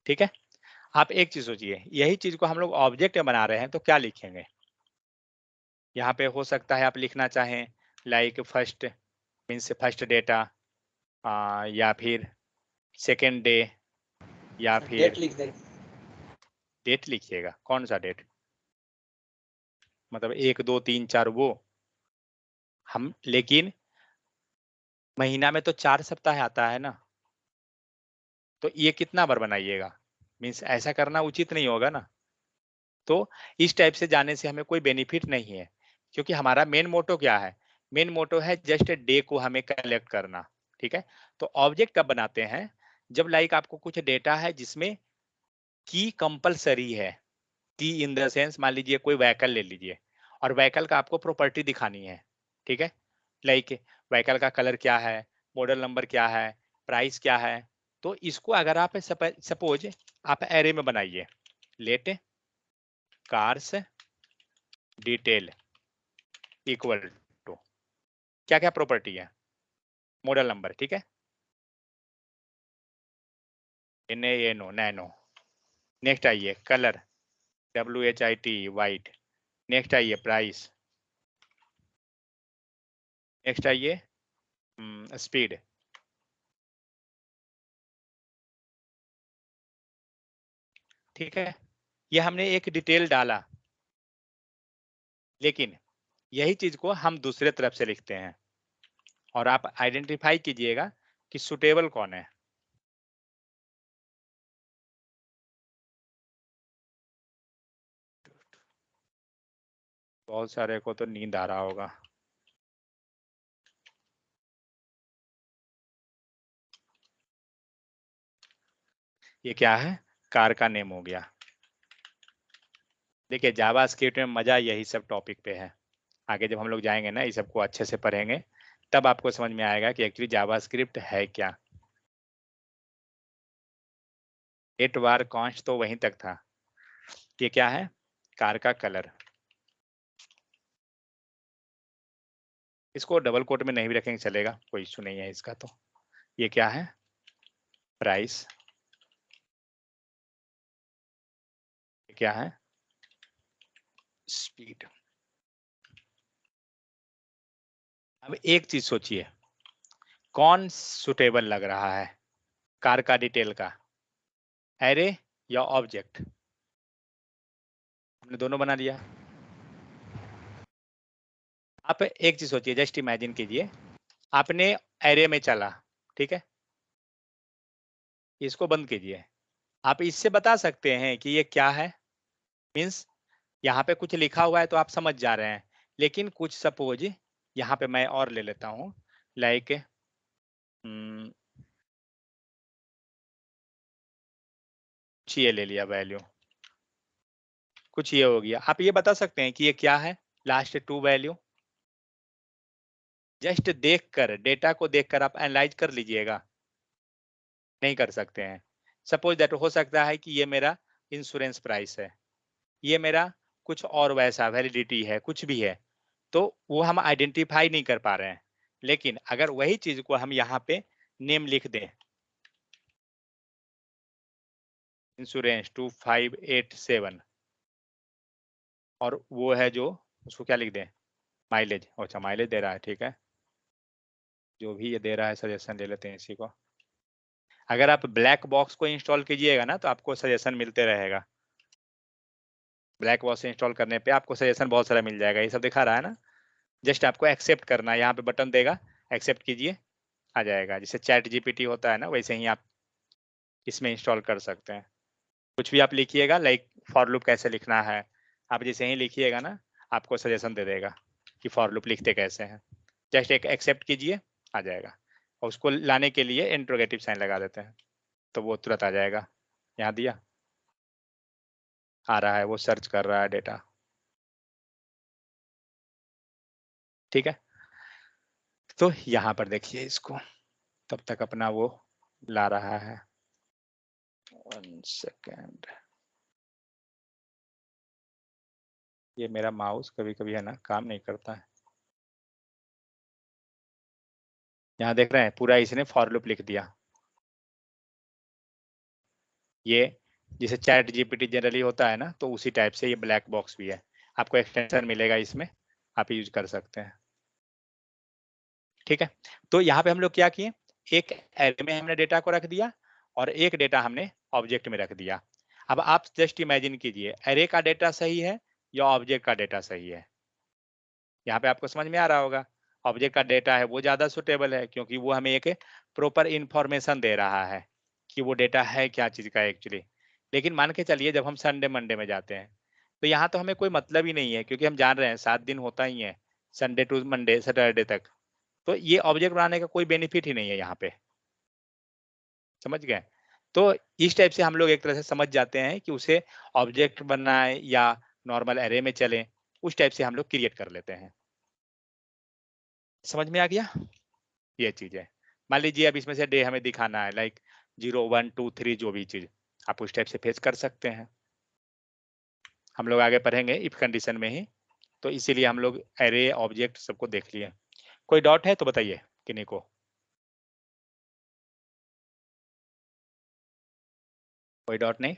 ठीक है, आप एक चीज सोचिए, यही चीज को हम लोग ऑब्जेक्ट में बना रहे हैं तो क्या लिखेंगे। यहाँ पे हो सकता है आप लिखना चाहें like first means first data, या फिर सेकेंड डे, या डेट फिर लिख देंगे। डेट लिखिएगा, कौन सा डेट, मतलब 1 2 3 4 वो हम, लेकिन महीना में तो 4 सप्ताह आता है ना, तो ये कितना बार बनाइएगा, मीन्स ऐसा करना उचित नहीं होगा ना। तो इस टाइप से जाने से हमें कोई बेनिफिट नहीं है, क्योंकि हमारा मेन मोटो क्या है, मेन मोटो है जस्ट डे को हमें कलेक्ट करना। ठीक है, तो ऑब्जेक्ट कब बनाते हैं, जब लाइक आपको कुछ डेटा है जिसमें की कंपलसरी है, की इन द सेंस मान लीजिए कोई व्हीकल ले लीजिए और व्हीकल का आपको प्रॉपर्टी दिखानी है। ठीक है, लाइक व्हीकल का कलर क्या है, मॉडल नंबर क्या है, प्राइस क्या है, तो इसको अगर आप सपोज आप एरे में बनाइए, let cars detail equal to, क्या क्या प्रॉपर्टी है, मॉडल नंबर, ठीक है, NANO नैनो, नेक्स्ट आइए कलर WHIT वाइट, नेक्स्ट आइए प्राइस, नेक्स्ट आइए स्पीड। ठीक है, ये हमने एक डिटेल डाला, लेकिन यही चीज को हम दूसरे तरफ से लिखते हैं और आप आइडेंटिफाई कीजिएगा कि सुटेबल कौन है। बहुत सारे को तो नींद आ रहा होगा। ये क्या है, कार का नेम हो गया। देखिए जावा स्क्रिप्ट में मजा यही सब टॉपिक पे है, आगे जब हम लोग जाएंगे ना इस सबको अच्छे से पढ़ेंगे, तब आपको समझ में आएगा कि एक्चुअली जावा स्क्रिप्ट है क्या। एट बार कॉन्स्ट तो वहीं तक था। ये क्या है, कार का कलर, इसको डबल कोट में नहीं भी रखेंगे चलेगा, कोई इशू नहीं है इसका। तो ये क्या है, प्राइस, क्या है, स्पीड। अब एक चीज सोचिए, कौन सुटेबल लग रहा है, कार का डिटेल का, एरे या ऑब्जेक्ट। हमने दोनों बना लिया। आप एक चीज सोचिए, जस्ट इमेजिन कीजिए, आपने एरे में चला, ठीक है, इसको बंद कीजिए। आप इससे बता सकते हैं कि ये क्या है, मीन्स यहाँ पे कुछ लिखा हुआ है तो आप समझ जा रहे हैं, लेकिन कुछ सपोज यहाँ पे मैं और ले लेता हूँ, लाइक ये ले लिया वैल्यू, कुछ ये हो गया। आप ये बता सकते हैं कि ये क्या है, लास्ट 2 वैल्यू। जस्ट देखकर, डेटा को देखकर आप एनालाइज कर लीजिएगा, नहीं कर सकते हैं। सपोज दैट हो सकता है कि ये मेरा इंश्योरेंस प्राइस है, ये मेरा कुछ और वैसा वैलिडिटी है, कुछ भी है, तो वो हम आइडेंटिफाई नहीं कर पा रहे हैं। लेकिन अगर वही चीज को हम यहाँ पे नेम लिख दें, इंश्योरेंस 2587, और वो है जो, उसको क्या लिख दें, माइलेज। अच्छा माइलेज दे रहा है, ठीक है, जो भी ये दे रहा है सजेशन ले लेते हैं इसी को। अगर आप ब्लैक बॉक्स को इंस्टॉल कीजिएगा ना तो आपको सजेशन मिलते रहेगा। ब्लैक बॉक्स इंस्टॉल करने पे आपको सजेशन बहुत सारा मिल जाएगा। ये सब दिखा रहा है ना, जस्ट आपको एक्सेप्ट करना है, यहाँ पे बटन देगा, एक्सेप्ट कीजिए, आ जाएगा। जैसे चैट जीपीटी होता है ना, वैसे ही आप इसमें इंस्टॉल कर सकते हैं। कुछ भी आप लिखिएगा, लाइक फॉर लूप कैसे लिखना है, आप जैसे ही लिखिएगा ना आपको सजेशन दे देगा कि फॉर लूप लिखते कैसे हैं। जस्ट एक एक्सेप्ट कीजिए, आ जाएगा। और उसको लाने के लिए इंट्रोगेटिव साइन लगा देते हैं तो वो तुरंत आ जाएगा। यहाँ दिया, आ रहा है, वो सर्च कर रहा है डेटा, ठीक है। तो यहाँ पर देखिए इसको, तब तक अपना वो ला रहा है। 1 सेकेंड, ये मेरा माउस कभी कभी है ना काम नहीं करता है। यहाँ देख रहे हैं पूरा इसने फॉर लूप लिख दिया। ये जैसे चैट जीपीटी जनरली होता है ना, तो उसी टाइप से ये ब्लैक बॉक्स भी है। आपको एक्सटेंशन मिलेगा इसमें, आप यूज कर सकते हैं, ठीक है। तो यहाँ पे हम लोग क्या किए, एक एरे में हमने डेटा को रख दिया और एक डेटा हमने ऑब्जेक्ट में रख दिया। अब आप जस्ट इमेजिन कीजिए, एरे का डेटा सही है या ऑब्जेक्ट का डेटा सही है। यहाँ पे आपको समझ में आ रहा होगा, ऑब्जेक्ट का डेटा है वो ज्यादा सुटेबल है, क्योंकि वो हमें एक प्रॉपर इंफॉर्मेशन दे रहा है कि वो डेटा है क्या चीज का एक्चुअली। लेकिन मान के चलिए जब हम संडे मंडे में जाते हैं तो यहाँ तो हमें कोई मतलब ही नहीं है, क्योंकि हम जान रहे हैं 7 दिन होता ही है, संडे टू मंडे सैटरडे तक। तो ये ऑब्जेक्ट बनाने का कोई बेनिफिट ही नहीं है यहाँ पे, समझ गए। तो इस टाइप से हम लोग एक तरह से समझ जाते हैं कि उसे ऑब्जेक्ट बनाए या नॉर्मल एरे में चले, उस टाइप से हम लोग क्रिएट कर लेते हैं। समझ में आ गया, ये चीज है। मान लीजिए अब इसमें से डे हमें दिखाना है, लाइक 0 1 2 3, जो भी चीज आप उस टाइप से फेच कर सकते हैं। हम लोग आगे पढ़ेंगे इफ कंडीशन में ही, तो इसीलिए हम लोग एरे ऑब्जेक्ट सबको देख लिए। कोई डाउट है तो बताइए किन्हीं को, कोई डाउट नहीं।